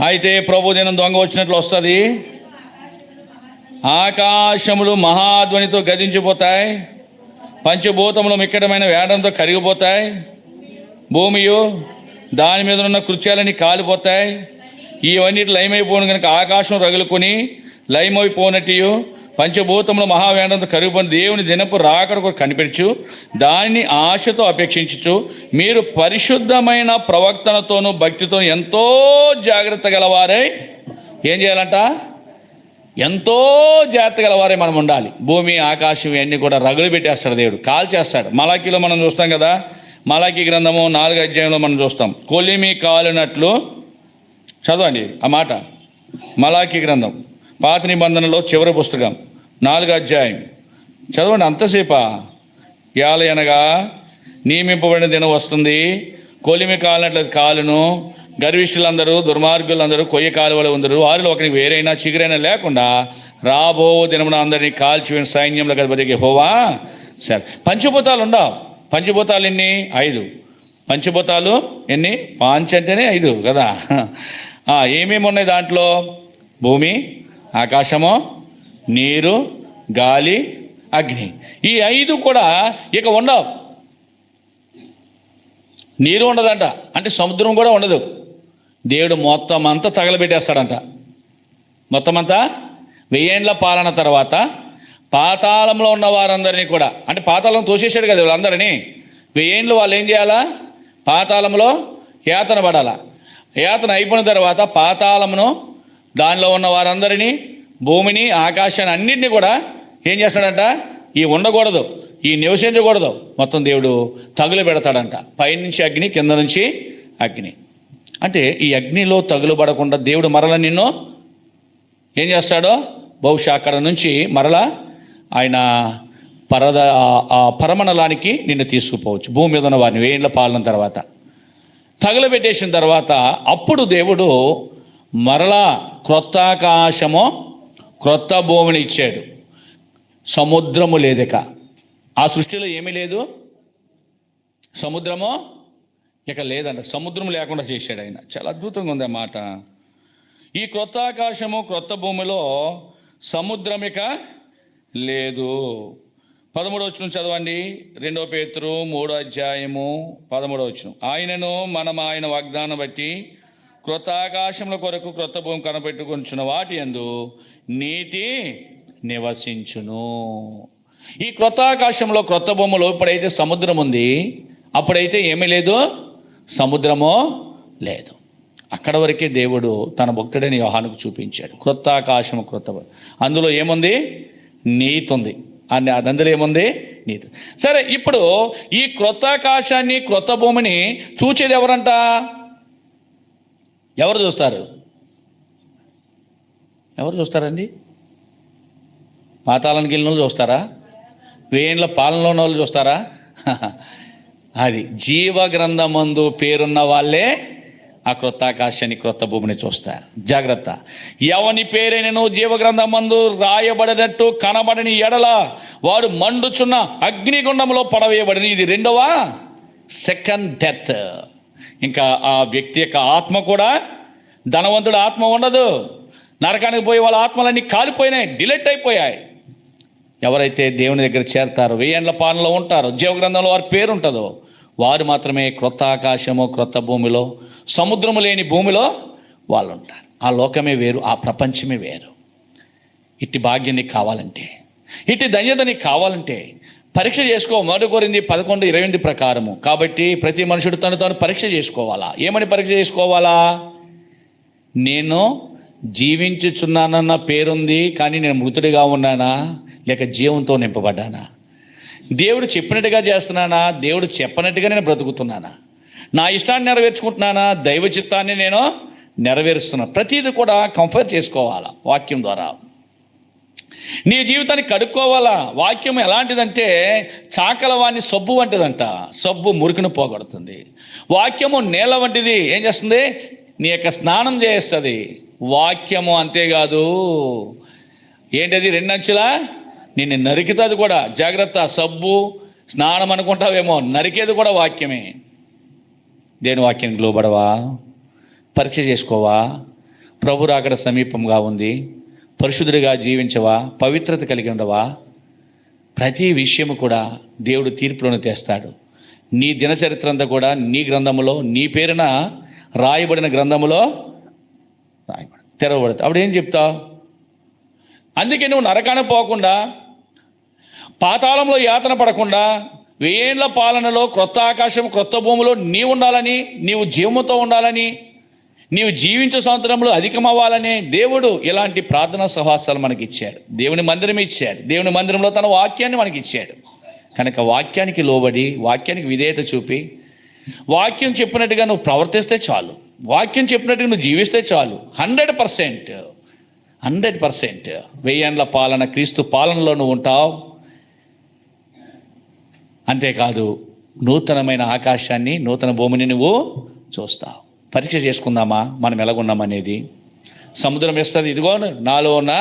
అయితే ప్రభు దినం దొంగ వచ్చినట్లు వస్తుంది. ఆకాశములు మహాధ్వనితో గతించిపోతాయి, పంచభూతములు మిక్కటమైన వేడంతో కరిగిపోతాయి, భూమియు దాని మీద ఉన్న కృత్యాలన్నీ కాలిపోతాయి. ఇవన్నిటి లయమైపోను కనుక ఆకాశం రగులుకొని లయమైపోనట్టు పంచభూతములు మహావేడంతో కరిగిపోయిన దేవుని దినపు రాకడకు కనిపెచ్చు దానిని ఆశతో అపేక్షించుచు మీరు పరిశుద్ధమైన ప్రవక్తనతోనూ భక్తితో ఎంతో జాగ్రత్త గలవారై ఏం చేయాలంట? ఎంతో జాగ్రత్త గలవారే మనం ఉండాలి. భూమి ఆకాశం ఇవన్నీ కూడా రగులు పెట్టేస్తాడు దేవుడు, కాల్చేస్తాడు. మలాకీలో మనం చూస్తాం కదా, మలాకీ గ్రంథము 4వ అధ్యాయంలో మనం చూస్తాం, కొలిమి కాలినట్లు. చదవండి ఆ మాట, మలాకీ గ్రంథం పాత నిబంధనలో చివరి పుస్తకం 4వ అధ్యాయం చదవండి. అంతసేపా? అనగా నియమింపబడిన దినం వస్తుంది, కొలిమి కాలినట్లు కాలును, గర్విష్ఠులందరూ దుర్మార్గులందరూ కొయ్య కాలువలు ఉందరు, వారిలో ఒకరికి వేరైనా చిగురైనా లేకుండా రాబో దినమున అందరినీ కాల్చివేసిన సైన్యంలో గదిపతికి యెహోవా. సరే, పంచభూతాలు ఉండవు. పంచభూతాలు ఎన్ని? 5. పంచభూతాలు ఎన్ని? పాంచ్ అంటేనే 5 కదా. ఏమేమి ఉన్నాయి దాంట్లో? భూమి, ఆకాశము, నీరు, గాలి, అగ్ని. ఈ 5 కూడా ఇక ఉండవు. నీరు ఉండదంట, అంటే సముద్రం కూడా ఉండదు. దేవుడు మొత్తం అంతా తగలబెట్టేస్తాడంట. మొత్తం అంతా 1000 ఏండ్ల పాలన తర్వాత పాతాళంలో ఉన్న వారందరినీ కూడా, అంటే పాతాళం తోసేసాడు కదా వీళ్ళందరినీ. 1000 ఏండ్లు వాళ్ళు ఏం చేయాలా? పాతాళంలో యాతన పడాలా. యాతన అయిపోయిన తర్వాత పాతాళమును, దానిలో ఉన్న వారందరినీ, భూమిని, ఆకాశాన్ని అన్నింటినీ కూడా ఏం చేస్తాడంట? ఈ ఉండకూడదు, ఈ నివసించకూడదు, మొత్తం దేవుడు తగులు పెడతాడంట. పైనుంచి అగ్ని, కింద నుంచి అగ్ని. అంటే ఈ అగ్నిలో తగులుబడకుండా దేవుడు మరల నిన్ను ఏం చేస్తాడో, బహుశా అక్కడ నుంచి మరలా ఆయన పరమణలానికి నిన్ను తీసుకుపోవచ్చు. భూమి మీద ఉన్న వారిని 1000 ఏండ్ల పాలన తర్వాత తగులబెట్టేసిన తర్వాత అప్పుడు దేవుడు మరలా క్రొత్త ఆకాశము, క్రొత్త భూమిని ఇచ్చాడు. సముద్రము లేదిక. ఆ సృష్టిలో ఏమీ లేదు, సముద్రము ఇక లేదంట. సముద్రం లేకుండా చేశాడు ఆయన. చాలా అద్భుతంగా ఉంది ఆ మాట. ఈ క్రొత్త ఆకాశము, క్రొత్త భూమిలో సముద్రం ఇక లేదు. 13వ వచనం చదవండి. 2 పేతురు 3వ అధ్యాయము 13వ వచనం. ఆయనను మనం ఆయన వాగ్దానం బట్టి క్రొత్త ఆకాశముల కొరకు క్రొత్త భూమి కనపెట్టుకొనిచున్న వాటి యందు నీతి నివసించును. ఈ క్రొత్త ఆకాశంలో, క్రొత్త భూమిలో ఇప్పుడైతే సముద్రం ఉంది, అప్పుడైతే ఏమీ లేదు, సముద్రమో లేదు. అక్కడ వరకే దేవుడు తన భక్తుడైన యోహానుకు చూపించాడు. క్రొత్త ఆకాశము, క్రొత్త భూమి, అందులో ఏముంది? నీతి ఉంది. అందులో ఏముంది? నీతి. సరే, ఇప్పుడు ఈ క్రొత్త ఆకాశాన్ని, క్రొత్త భూమిని చూచేది ఎవరంట? ఎవరు చూస్తారు? ఎవరు చూస్తారండి? పాతాళానికి వెళ్ళిన వాళ్ళు చూస్తారా? 1000 ఏండ్ల పాలనలో ఉన్న వాళ్ళు చూస్తారా? అది జీవ గ్రంథమందు పేరున్న వాళ్ళే ఆ క్రొత్త ఆకాశాన్ని, క్రొత్త భూమిని చూస్తారు. జాగ్రత్త. ఎవని పేరైనను జీవగ్రంథమందు రాయబడినట్టు కనబడని ఎడల వాడు మండుచున్న అగ్నిగుండంలో పడవేయబడిన. ఇది 2వ సెకండ్ డెత్. ఇంకా ఆ వ్యక్తి యొక్క ఆత్మ కూడా, ధనవంతుడు ఆత్మ ఉండదు. నరకానికి పోయి వాళ్ళ ఆత్మలన్నీ కాలిపోయినాయి, డిలీట్ అయిపోయాయి. ఎవరైతే దేవుని దగ్గర చేరతారో, 1000 ఏండ్ల పాలనలో ఉంటారో, జీవగ్రంథంలో వారి పేరు ఉంటుందో, వారు మాత్రమే క్రొత్త ఆకాశము, క్రొత్త భూమిలో, సముద్రము లేని భూమిలో వాళ్ళు ఉంటారు. ఆ లోకమే వేరు, ఆ ప్రపంచమే వేరు. ఇట్టి భాగ్యం నీకు కావాలంటే, ఇట్టి ధన్యత నీకు కావాలంటే పరీక్ష చేసుకో. 1 కొరింథీ 11:28 ప్రకారము. కాబట్టి ప్రతి మనుషుడు తను పరీక్ష చేసుకోవాలా. ఏమని పరీక్ష చేసుకోవాలా? నేను జీవించుచున్నానన్న పేరుంది, కానీ నేను మృతుడిగా ఉన్నానా, లేక జీవంతో నింపబడ్డానా? దేవుడు చెప్పినట్టుగా చేస్తున్నానా, దేవుడు చెప్పనట్టుగా నేను బ్రతుకుతున్నానా? నా ఇష్టాన్ని నెరవేర్చుకుంటున్నానా, దైవ చిత్తాన్ని నేను నెరవేరుస్తున్నాడు. ప్రతిదీ కూడా కంఫర్ట్ చేసుకోవాలా వాక్యం ద్వారా. నీ జీవితాన్ని కడుక్కోవాలా. వాక్యం ఎలాంటిదంటే చాకల వాణ్ణి సబ్బు వంటిదంట. సబ్బు మురికిని పోగొడుతుంది. వాక్యము నీళ్ళ వంటిది. ఏం చేస్తుంది? నీ యొక్క స్నానం చేస్తుంది. వాక్యము అంతేకాదు, ఏంటది? రెండంచులా నిన్ను నరికితుంది కూడా. జాగ్రత్త. సబ్బు స్నానం అనుకుంటావేమో, నరికేది కూడా వాక్యమే. దేని వాక్యానికి లోబడవా? పరీక్ష చేసుకోవా? ప్రభు రాకడ సమీపంగా ఉంది. పరిశుద్ధుడిగా జీవించవా? పవిత్రత కలిగి ఉండవా? ప్రతి విషయము కూడా దేవుడు తీర్పులను తెస్తాడు. నీ దినచరిత్ర అంతా కూడా నీ గ్రంథములో, నీ పేరున రాయబడిన గ్రంథములో తెరవబడుతుంది. అప్పుడు ఏం చెప్తావు? అందుకే నువ్వు నరకాన పోకుండా, పాతాళంలో యాతన పడకుండా, 1000 ఏళ్ల పాలనలో క్రొత్త ఆకాశం క్రొత్త భూమిలో నీవు ఉండాలని, నీవు జీవముతో ఉండాలని, నీవు జీవించే సంవత్సరంలో అధికమవ్వాలని దేవుడు ఇలాంటి ప్రార్థనా సహవాసాలు మనకి ఇచ్చాడు. దేవుని మందిరం ఇచ్చాడు. దేవుని మందిరంలో తన వాక్యాన్ని మనకి ఇచ్చాడు. కనుక వాక్యానికి లోబడి, వాక్యానికి విధేయత చూపి, వాక్యం చెప్పినట్టుగా నువ్వు ప్రవర్తిస్తే చాలు. వాక్యం చెప్పినట్టుగా నువ్వు జీవిస్తే చాలు. 100% 1000 ఏళ్ల పాలన, క్రీస్తు పాలనలో నువ్వు ఉంటావు. అంతేకాదు, నూతనమైన ఆకాశాన్ని, నూతన భూమిని నువ్వు చూస్తావు. పరీక్ష చేసుకుందామా మనం ఎలాగున్నామనేది. సముద్రం వేస్తుంది, ఇదిగో నాలో ఉన్న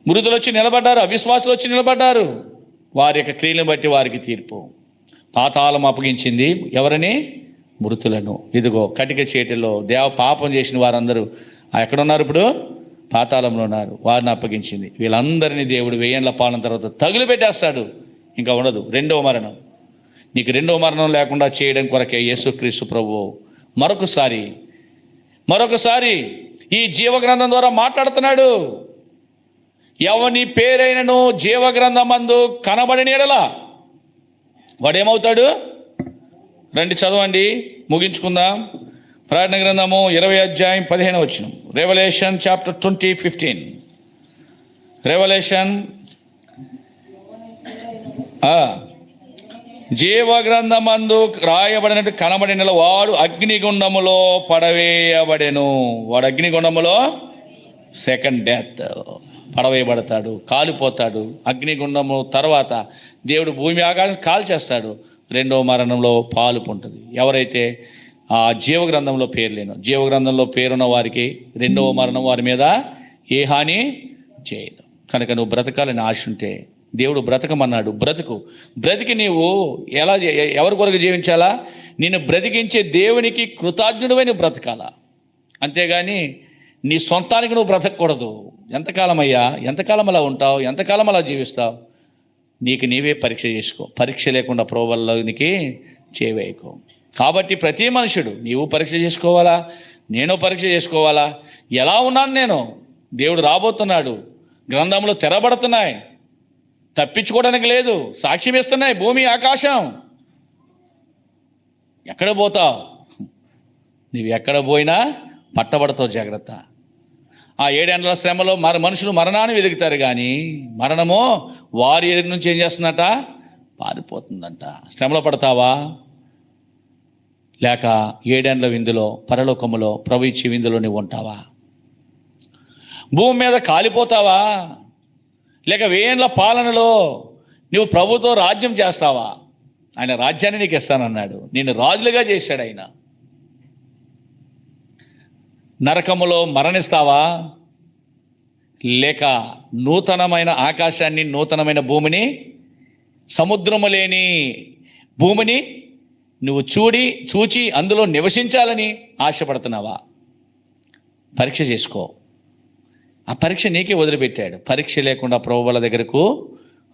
మృతులు వచ్చి నిలబడ్డారు, అవిశ్వాసులు వచ్చి నిలబడ్డారు. వారి యొక్క క్రియలను బట్టి వారికి తీర్పు. పాతాళం అప్పగించింది ఎవరని? మృతులను. ఇదిగో కటిక చేతిలో పాపం చేసిన వారందరూ ఎక్కడున్నారు? ఇప్పుడు పాతాళంలో ఉన్నారు. వారిని అప్పగించింది. వీళ్ళందరినీ దేవుడు 1000 ఏళ్ల పాలన తర్వాత తగులు పెట్టేస్తాడు. ఇంకా ఉండదు రెండవ మరణం. నీకు రెండవ మరణం లేకుండా చేయడం కొరకే యేసుక్రీస్తు ప్రభువు మరొకసారి ఈ జీవగ్రంథం ద్వారా మాట్లాడుతున్నాడు. ఎవని పేరైనను జీవగ్రంథమందు కనబడిన యెడల వాడేమవుతాడు? రండి చదవండి, ముగించుకుందాం. ప్రకటన గ్రంథము 20 అధ్యాయం 15 వచనం. Revelation chapter 20:15. రెవల్యూషన్ జీవగ్రంథమందు రాయబడినట్టు కనబడిన వాడు అగ్నిగుండములో పడవేయబడెను. వాడు అగ్నిగుండములో సెకండ్ డెత్ పడవేయబడతాడు, కాలిపోతాడు. అగ్నిగుండము తర్వాత దేవుడు భూమి ఆకాశం కాల్చేస్తాడు. రెండవ మరణంలో పాలు పొందుతుంది. ఎవరైతే ఆ జీవగ్రంథంలో పేరు లేను, జీవగ్రంథంలో పేరున్న వారికి రెండవ మరణం వారి మీద ఏ హాని చేయదు. కనుక నువ్వు బ్రతకాలని ఆశ ఉంటే దేవుడు బ్రతకమన్నాడు. బ్రతికి నీవు ఎవరి కొరకు జీవించాలా? నిన్ను బ్రతికించే దేవునికి కృతజ్ఞుడివై నువ్వు బ్రతకాలా. అంతేగాని నీ సొంతానికి నువ్వు బ్రతకూడదు. ఎంతకాలం అయ్యా, ఎంతకాలం అలా ఉంటావు, ఎంతకాలం అలా జీవిస్తావు? నీకు నీవే పరీక్ష చేసుకో. పరీక్ష లేకుండా ప్రోవల్లోనికి చేవేయకు. కాబట్టి ప్రతి మనుషుడు నీవు పరీక్ష చేసుకోవాలా, నేను పరీక్ష చేసుకోవాలా. ఎలా ఉన్నాను నేను? దేవుడు రాబోతున్నాడు. గ్రంథంలో తెరబడుతున్నాయి, తప్పించుకోవడానికి లేదు. సాక్ష్యం ఇస్తున్నాయి భూమి ఆకాశం. ఎక్కడ పోతావు? నీవు ఎక్కడ పోయినా పట్టబడతావు. జాగ్రత్త. ఆ 7 ఏళ్ల శ్రమలో మనుషులు మరణాన్ని వెతుకుతారు, కానీ మరణము వారి నుంచి ఏం చేస్తుందట? పారిపోతుందంట. శ్రమలో పడతావా? లేక 7 ఏళ్ల విందులో, పరలోకములో ప్రభు ఇచ్చే విందులో నువ్వు ఉంటావా? భూమి మీద కాలిపోతావా? లేక 1000 ఏళ్ల పాలనలో నువ్వు ప్రభుతో రాజ్యం చేస్తావా? ఆయన రాజ్యాన్ని నీకు ఇస్తానన్నాడు. నిన్ను రాజులుగా చేశాడు ఆయన. నరకములో మరణిస్తావా? లేక నూతనమైన ఆకాశాన్ని, నూతనమైన భూమిని, సముద్రము లేని భూమిని నువ్వు చూచి అందులో నివసించాలని ఆశపడుతున్నావా? పరీక్ష చేసుకో. ఆ పరీక్ష నీకే వదిలిపెట్టాడు. పరీక్ష లేకుండా ప్రభువుల దగ్గరకు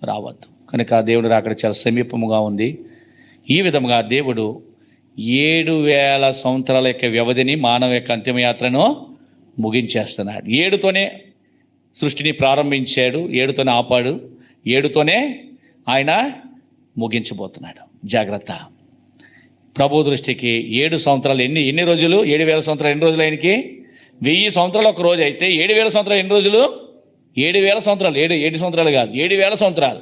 రావద్దు. కనుక దేవుడు రాకడ చాలా సమీపముగా ఉంది. ఈ విధముగా దేవుడు 7,000 సంవత్సరాల యొక్క వ్యవధిని, మానవ యొక్క అంతిమయాత్రను ముగించేస్తున్నాడు. 7తోనే సృష్టిని ప్రారంభించాడు, 7తోనే ఆపాడు, 7తోనే ఆయన ముగించబోతున్నాడు. జాగ్రత్త. ప్రభు దృష్టికి 7 సంవత్సరాలు ఎన్ని రోజులు? 7,000 సంవత్సరాలు ఎన్ని రోజులు? ఆయనకి 1000 సంవత్సరాలు ఒక రోజు అయితే 7,000 సంవత్సరాలు ఎన్ని రోజులు? 7,000 సంవత్సరాలు. 7 సంవత్సరాలు కాదు, 7,000 సంవత్సరాలు.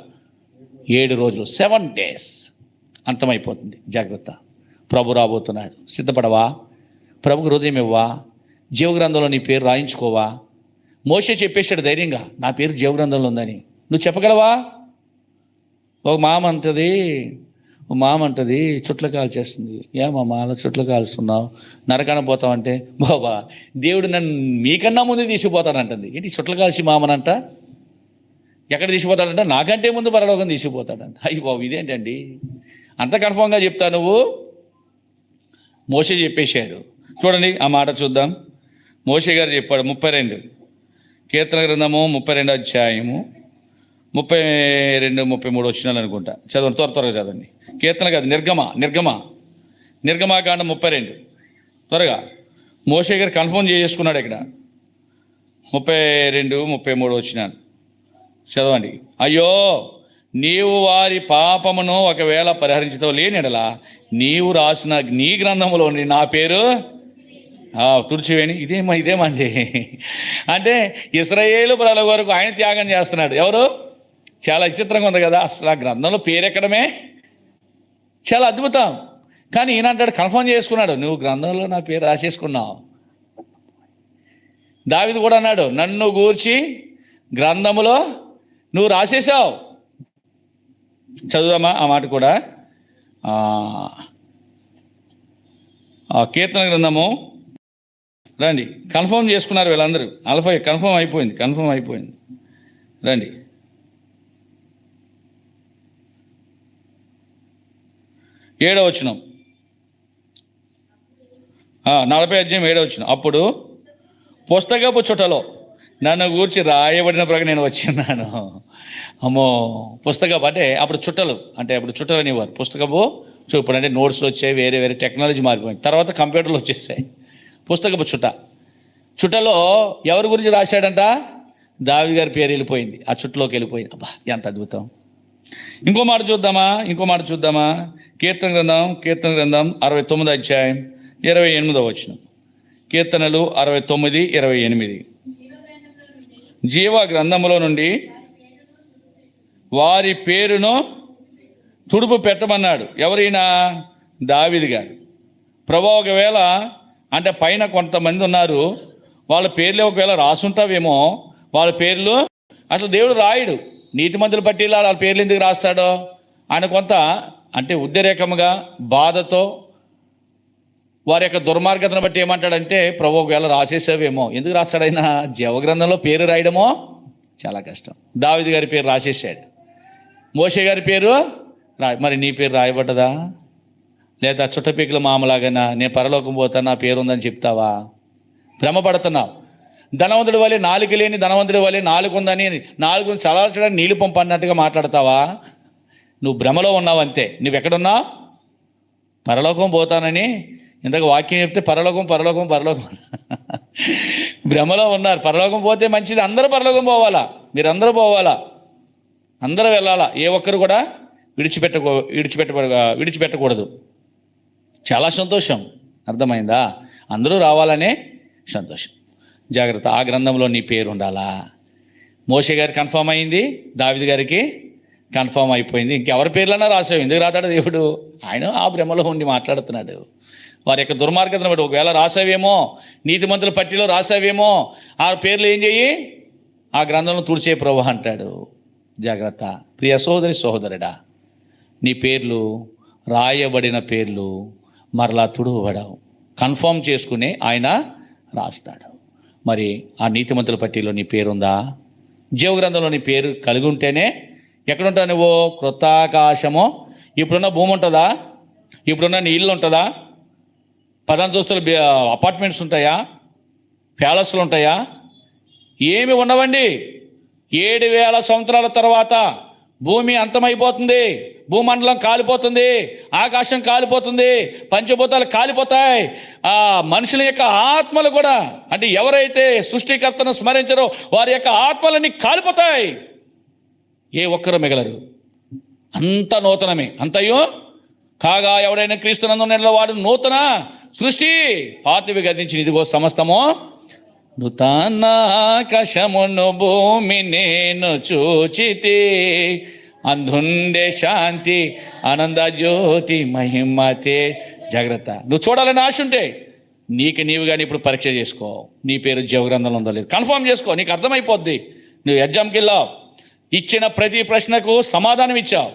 7 రోజులు, 7 days అంతమైపోతుంది. జాగ్రత్త. ప్రభు రాబోతున్నాడు. సిద్ధపడవా? ప్రభుకు హృదయం ఇవ్వా? జీవగ్రంథంలో నీ పేరు రాయించుకోవా? మోషే చెప్పేశాడు ధైర్యంగా, నా పేరు జీవగ్రంథంలో ఉందని. నువ్వు చెప్పగలవా? ఒక మామ అంటది చుట్ల కాల్చేస్తుంది. ఏమమ్మా అలా చుట్ల కాల్స్తున్నావు, నరకాన పోతావంటే, బాబా దేవుడు నన్ను మీకన్నా ముందు తీసుకుపోతానంటుంది. ఏంటి చుట్ల కాల్చి మామనంట? ఎక్కడ తీసుకుపోతాడంట? నాకంటే ముందు పరలోకం తీసుకుపోతాడంట. అయ్యి బాబు ఇదేంటండి అంత కన్ఫర్మ్గా చెప్తా నువ్వు? మోషే చెప్పేశాడు. చూడండి ఆ మాట చూద్దాం. మోషే గారు చెప్పాడు. 32 కీర్తన గ్రంథము 32 అధ్యాయము 32, 33 వచ్చినాలు అనుకుంటా. చదవండి, త్వరగా చదవండి. కీర్తన కాదు, నిర్గమాకాండం 32 త్వరగా. మోషే గారు కన్ఫర్మ్ చేసుకున్నాడు ఇక్కడ. 32, 33 వచ్చినాను, చదవండి. అయ్యో, నీవు వారి పాపమును ఒకవేళ పరిహరించుతావు లేనిడలా నీవు రాసిన నీ గ్రంథంలోని నా పేరు తుడిచివేని. ఇదేమండి అంటే ఇశ్రాయేలు ప్రజల వరకు ఆయన త్యాగం చేస్తున్నాడు. ఎవరు? చాలా విచిత్రంగా ఉంది కదా. అసలు ఆ గ్రంథంలో పేరు ఎక్కడమే చాలా అద్భుతం. కానీ ఈయన అంటాడు, కన్ఫర్మ్ చేసుకున్నాడు, నువ్వు గ్రంథంలో నా పేరు రాసేసుకున్నావు. దావీదు కూడా అన్నాడు, నన్ను గూర్చి గ్రంథములో నువ్వు రాసేసావు. చదువుదామా ఆ మాట కూడా. కీర్తన గ్రంథము రండి. కన్ఫర్మ్ చేసుకున్నారు వీళ్ళందరూ. కన్ఫర్మ్ అయిపోయింది. రండి. 7వ వచనం, 40 అధ్యాయం 7వ వచనం. అప్పుడు పుస్తకపు చుట్టలో నన్ను గూర్చి రాయబడిన ప్రకారం నేను వచ్చిన్నాను. అమ్మో, పుస్తకపు అంటే అప్పుడు చుట్టలు అనేవారు. పుస్తకపు ఇప్పుడు అంటే నోట్స్లు వచ్చాయి, వేరే టెక్నాలజీ మారిపోయింది. తర్వాత కంప్యూటర్లు వచ్చేసాయి. పుస్తకపు చుట్టలో ఎవరి గురించి రాశాడంట? దావీదు గారి పేరు వెళ్ళిపోయింది, ఆ చుట్టలోకి వెళ్ళిపోయింది. అబ్బా ఎంత అద్భుతం. ఇంకో మాట చూద్దామా. కీర్తన గ్రంథం 69 అధ్యాయం 28వ వచనం. కీర్తనలు 69, 28. జీవ గ్రంథములో నుండి వారి పేరును తుడుపు పెట్టమన్నాడు. ఎవరైనా? దావీదు గారు. ప్రభు ఒకవేళ అంటే పైన కొంతమంది ఉన్నారు, వాళ్ళ పేర్లు ఒకవేళ రాసుంటావేమో, వాళ్ళ పేర్లు అసలు దేవుడు రాయడు. నీతిమంతుల పట్టిలో వాళ్ళ పేర్లు ఎందుకు రాస్తాడో ఆయన కొంత అంటే ఉద్రేకముగా బాధతో వారి యొక్క దుర్మార్గతను బట్టి ఏమంటాడంటే, ప్రభు ఒకవేళ రాసేసావేమో. ఎందుకు రాస్తాడైనా? జీవగ్రంథంలో పేరు రాయడమో చాలా కష్టం. దావీదు గారి పేరు రాసేసాడు. మోషే గారి పేరు మరి నీ పేరు రాయబడ్డదా? లేదా చుట్టపీకుల మామలాగైనా నేను పరలోకం పోతా నా పేరు ఉందని చెప్తావా? భ్రమపడుతున్నావు. ధనవంతుడి వల్లే నాలుగు లేని ధనవంతుడి వల్లే నాలుగు ఉందని, నాలుగుని చలాల్చడానికి నీళ్ళు పంపు అన్నట్టుగా మాట్లాడతావా? నువ్వు భ్రమలో ఉన్నావు అంతే. నువ్వెక్కడున్నావు? పరలోకం పోతానని ఇంతకు వాక్యం చెప్తే పరలోకం భ్రమలో ఉన్నారు. పరలోకం పోతే మంచిది, అందరూ పరలోకం పోవాలా, మీరందరూ పోవాలా, అందరూ వెళ్ళాలా. ఏ ఒక్కరు కూడా విడిచిపెట్టకూడదు. చాలా సంతోషం, అర్థమైందా? అందరూ రావాలనే సంతోషం. జాగ్రత్త, ఆ గ్రంథంలో నీ పేరు ఉండాలా. మోషే గారికి కన్ఫర్మ్ అయింది, దావీదు గారికి కన్ఫర్మ్ అయిపోయింది. ఇంకెవరి పేర్లన్నా రాసావు, ఎందుకు రాతాడు దేవుడు? ఆయన ఆ భ్రమలో ఉండి మాట్లాడుతున్నాడు. వారి యొక్క దుర్మార్గతను బట్టి ఒకవేళ రాసావేమో, నీతిమంతుల పట్టిలో రాసావేమో, ఆ పేర్లు ఏం చెయ్యి? ఆ గ్రంథంలో తుడిచే ప్రభు అంటాడు. జాగ్రత్త ప్రియ సోదరుడా, నీ పేర్లు రాయబడిన పేర్లు మరలా తుడువబడవు. కన్ఫర్మ్ చేసుకునే ఆయన రాస్తాడు. మరి ఆ నీతిమంతుల పట్టిలో నీ పేరుందా? జీవగ్రంథంలో నీ పేరు కలిగి ఉంటేనే ఎక్కడుంటావు నువ్వు? క్రొత్త ఆకాశము. ఇప్పుడున్న భూమి ఉంటుందా? ఇప్పుడున్న నీ ఇల్లు ఉంటుందా? పదంతస్తుల అపార్ట్మెంట్స్ ఉంటాయా? ప్యాలెస్లు ఉంటాయా? ఏమి ఉండవండి. 7,000 సంవత్సరాల తర్వాత భూమి అంతమైపోతుంది, భూమండలం కాలిపోతుంది, ఆకాశం కాలిపోతుంది, పంచభూతాలు కాలిపోతాయి. ఆ మనుషుల యొక్క ఆత్మలు కూడా, అంటే ఎవరైతే సృష్టికర్తను స్మరించారో వారి యొక్క ఆత్మలన్నీ కాలిపోతాయి. ఏ ఒక్కరు మిగలరు. అంత నూతనమే. అంతయో కాగా ఎవడైనా క్రీస్తునందు వాడు నూతన సృష్టి, పాతవి గతించి ఇదిగో సమస్తము నూతన. ఆకాశమును భూమి నేను చూచితి, అందుండే శాంతి ఆనంద జ్యోతి మహిమతే జాగ్రత్త. నువ్వు చూడాలని ఆశ ఉంటే నీకు నీవుగాని ఇప్పుడు పరీక్ష చేసుకో. నీ పేరు జీవగ్రంథంలో ఉందో లేదు కన్ఫర్మ్ చేసుకో. నీకు అర్థమైపోద్ది. నువ్వు ఎగ్జామ్కి వెళ్ళావు, ఇచ్చిన ప్రతి ప్రశ్నకు సమాధానం ఇచ్చావు.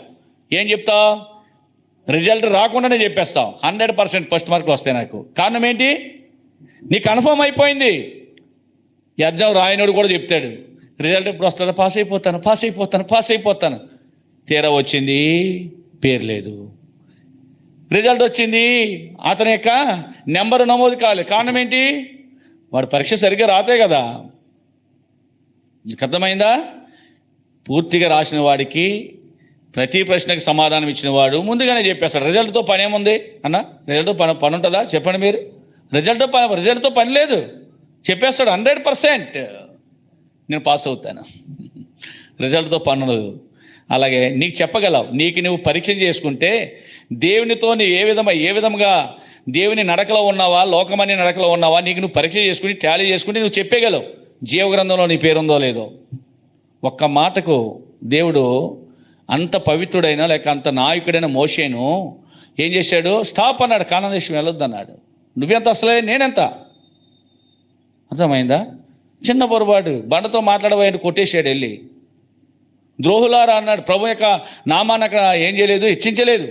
ఏం చెప్తావు? రిజల్ట్ రాకుండానే చెప్పేస్తావు 100% ఫస్ట్ మార్కులు వస్తాయి నాకు. కారణం ఏంటి? నీ కన్ఫర్మ్ అయిపోయింది. ఎగ్జామ్ రాయనోడు కూడా చెప్తాడు, రిజల్ట్ ఎప్పుడు వస్తుందో, పాస్ అయిపోతాను. తీరా వచ్చింది, పేరు లేదు. రిజల్ట్ వచ్చింది, అతని యొక్క నెంబరు నమోదు కాలేదు. కారణం ఏంటి? వాడు పరీక్ష సరిగ్గా రాతే కదా. అర్థమైందా? పూర్తిగా రాసిన వాడికి ప్రతి ప్రశ్నకి సమాధానం ఇచ్చిన వాడు ముందుగానే చెప్పేస్తాడు. రిజల్ట్తో పని ఏముంది అన్న? రిజల్ట్తో పని ఉంటుందా? చెప్పండి మీరు. రిజల్ట్తో పని లేదు, చెప్పేస్తాడు 100% నేను పాస్ అవుతాను. రిజల్ట్తో పని ఉండదు. అలాగే నీకు చెప్పగలవు, నీకు నువ్వు పరీక్ష చేసుకుంటే దేవునితో నీ ఏ విధంగా దేవుని నడకలో ఉన్నావా, లోకమని నడకలో ఉన్నావా, నీకు నువ్వు పరీక్ష చేసుకుని టాలీ చేసుకుని నువ్వు చెప్పగలవు జీవగ్రంథంలో నీ పేరుందో లేదో. ఒక్క మాటకు దేవుడు అంత పవిత్రుడైన లేక అంత నాయకుడైన మోషేను ఏం చేశాడు? స్టాప్ అన్నాడు, కానాను దేశం వెళ్ళొద్దు అన్నాడు. నువ్వెంత అసలే నేనెంత? అర్థమైందా? చిన్న పొరపాటు, బండతో మాట్లాడబోయాడు, కొట్టేశాడు వెళ్ళి. ద్రోహులారా అన్నాడు. ప్రభు యొక్క నామాన్ని అక్కడ ఏం చేయలేదు, హెచ్చించలేదు.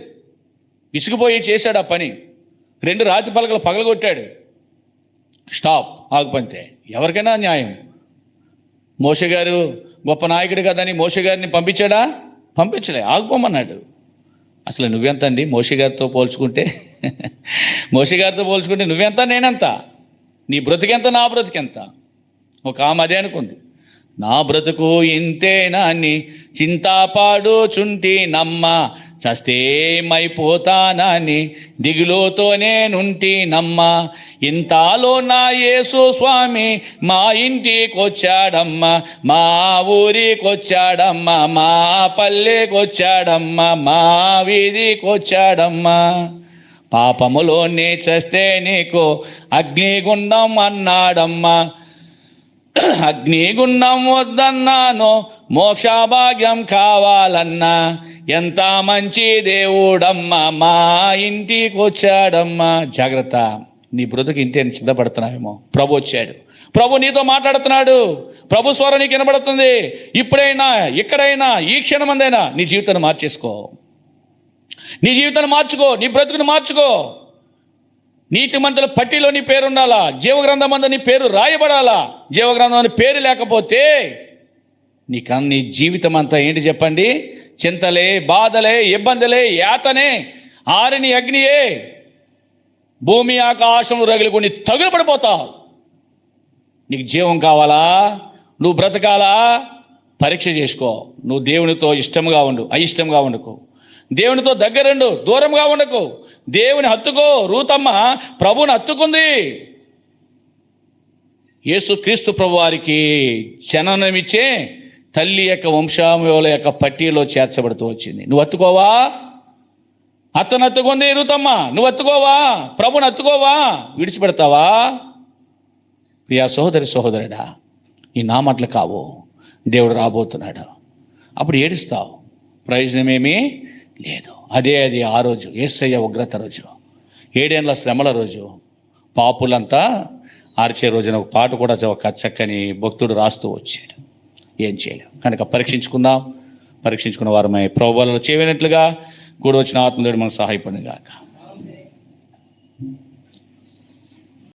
విసుగుపోయి చేశాడు ఆ పని. 2 రాతి పలకలు పగలగొట్టాడు. స్టాప్, ఆగుపంతే. ఎవరికైనా న్యాయం. మోషే గారు గొప్ప నాయకుడు కదని మోషే గారిని పంపించాడా? పంపించలే, ఆగుపోమన్నాడు. అసలు నువ్వెంత అండి మోషే గారితో పోల్చుకుంటే? మోషే గారితో పోల్చుకుంటే నువ్వెంత, నేనెంత? నీ బ్రతికెంత, నా బ్రతికెంత? ఒక ఆమె అదే అనుకుంది, నా బ్రతుకు ఇంతేనా అని చింతాపాడుచుంటి నమ్మ, చస్తేమైపోతానని దిగులుతో నేనుంటి నమ్మ, ఇంతలో నా యేసు స్వామి మా ఇంటికొచ్చాడమ్మ, మా ఊరికొచ్చాడమ్మ, మా పల్లెకొచ్చాడమ్మ, మా వీధికొచ్చాడమ్మ. పాపములోనే చస్తే నీకు అగ్నిగుండం అన్నాడమ్మా, అగ్నిగుండం వద్దన్నాను, మోక్షభాగ్యం కావాలన్నా, ఎంత మంచి దేవుడమ్మా మా ఇంటికి వచ్చాడమ్మా. జాగ్రత్త, నీ బ్రతుకు ఇంతే సిద్ధపడుతున్నావేమో. ప్రభు వచ్చాడు, ప్రభు నీతో మాట్లాడుతున్నాడు, ప్రభు స్వరం నీకు వినబడుతుంది. ఇప్పుడైనా, ఇక్కడైనా, ఈ క్షణమందైనా నీ జీవితాన్ని మార్చేసుకో. నీ జీవితాన్ని మార్చుకో, నీ బ్రతుకుని మార్చుకో. నీతిమంతుల పట్టిలో నీ పేరు ఉండాలా, జీవగ్రంథం అందు నీ పేరు రాయబడాలా. జీవగ్రంథం అని పేరు లేకపోతే నీ జీవితం అంతా ఏంటి చెప్పండి? చింతలే, బాధలే, ఇబ్బందులే, యాతనే, ఆరిని అగ్నియే, భూమి ఆకాశములు రగులుకొని తగులు పడిపోతావు. నీకు జీవం కావాలా? నువ్వు బ్రతకాలా? పరీక్ష చేసుకో. నువ్వు దేవునితో ఇష్టంగా ఉండు, అయిష్టంగా ఉండకు. దేవునితో దగ్గరుండు, దూరంగా ఉండకు. దేవుని హత్తుకో. రూతమ్మ ప్రభుని హత్తుకుంది. యేసుక్రీస్తు ప్రభు వారికి జననమిచ్చే తల్లి యొక్క వంశావళి యొక్క పట్టీలో చేర్చబడుతూ వచ్చింది. నువ్వు హత్తుకోవా? అతను హత్తుకుంది రూతమ్మ, నువ్వు హత్తుకోవా? ప్రభుని హత్తుకోవా? విడిచిపెడతావా? ప్రియా సహోదరి సహోదరుడా, ఈ నా మాటలు కావు. దేవుడు రాబోతున్నాడు, అప్పుడు ఏడుస్తావు, ప్రయోజనమేమీ లేదు. అది ఆ రోజు యేసయ్య ఉగ్రత రోజు, 7 ఏళ్ల శ్రమల రోజు, పాపులంతా ఆర్చే రోజున ఒక పాట కూడా ఒక చక్కని భక్తుడు రాస్తూ వచ్చాడు. ఏం చేయలేం కనుక పరీక్షించుకుందాం. పరీక్షించుకున్న వారమై ప్రభువులో చేయనట్లుగా కూడి వచ్చిన ఆత్మదేవుడు మనకు సహాయపడిన గాక.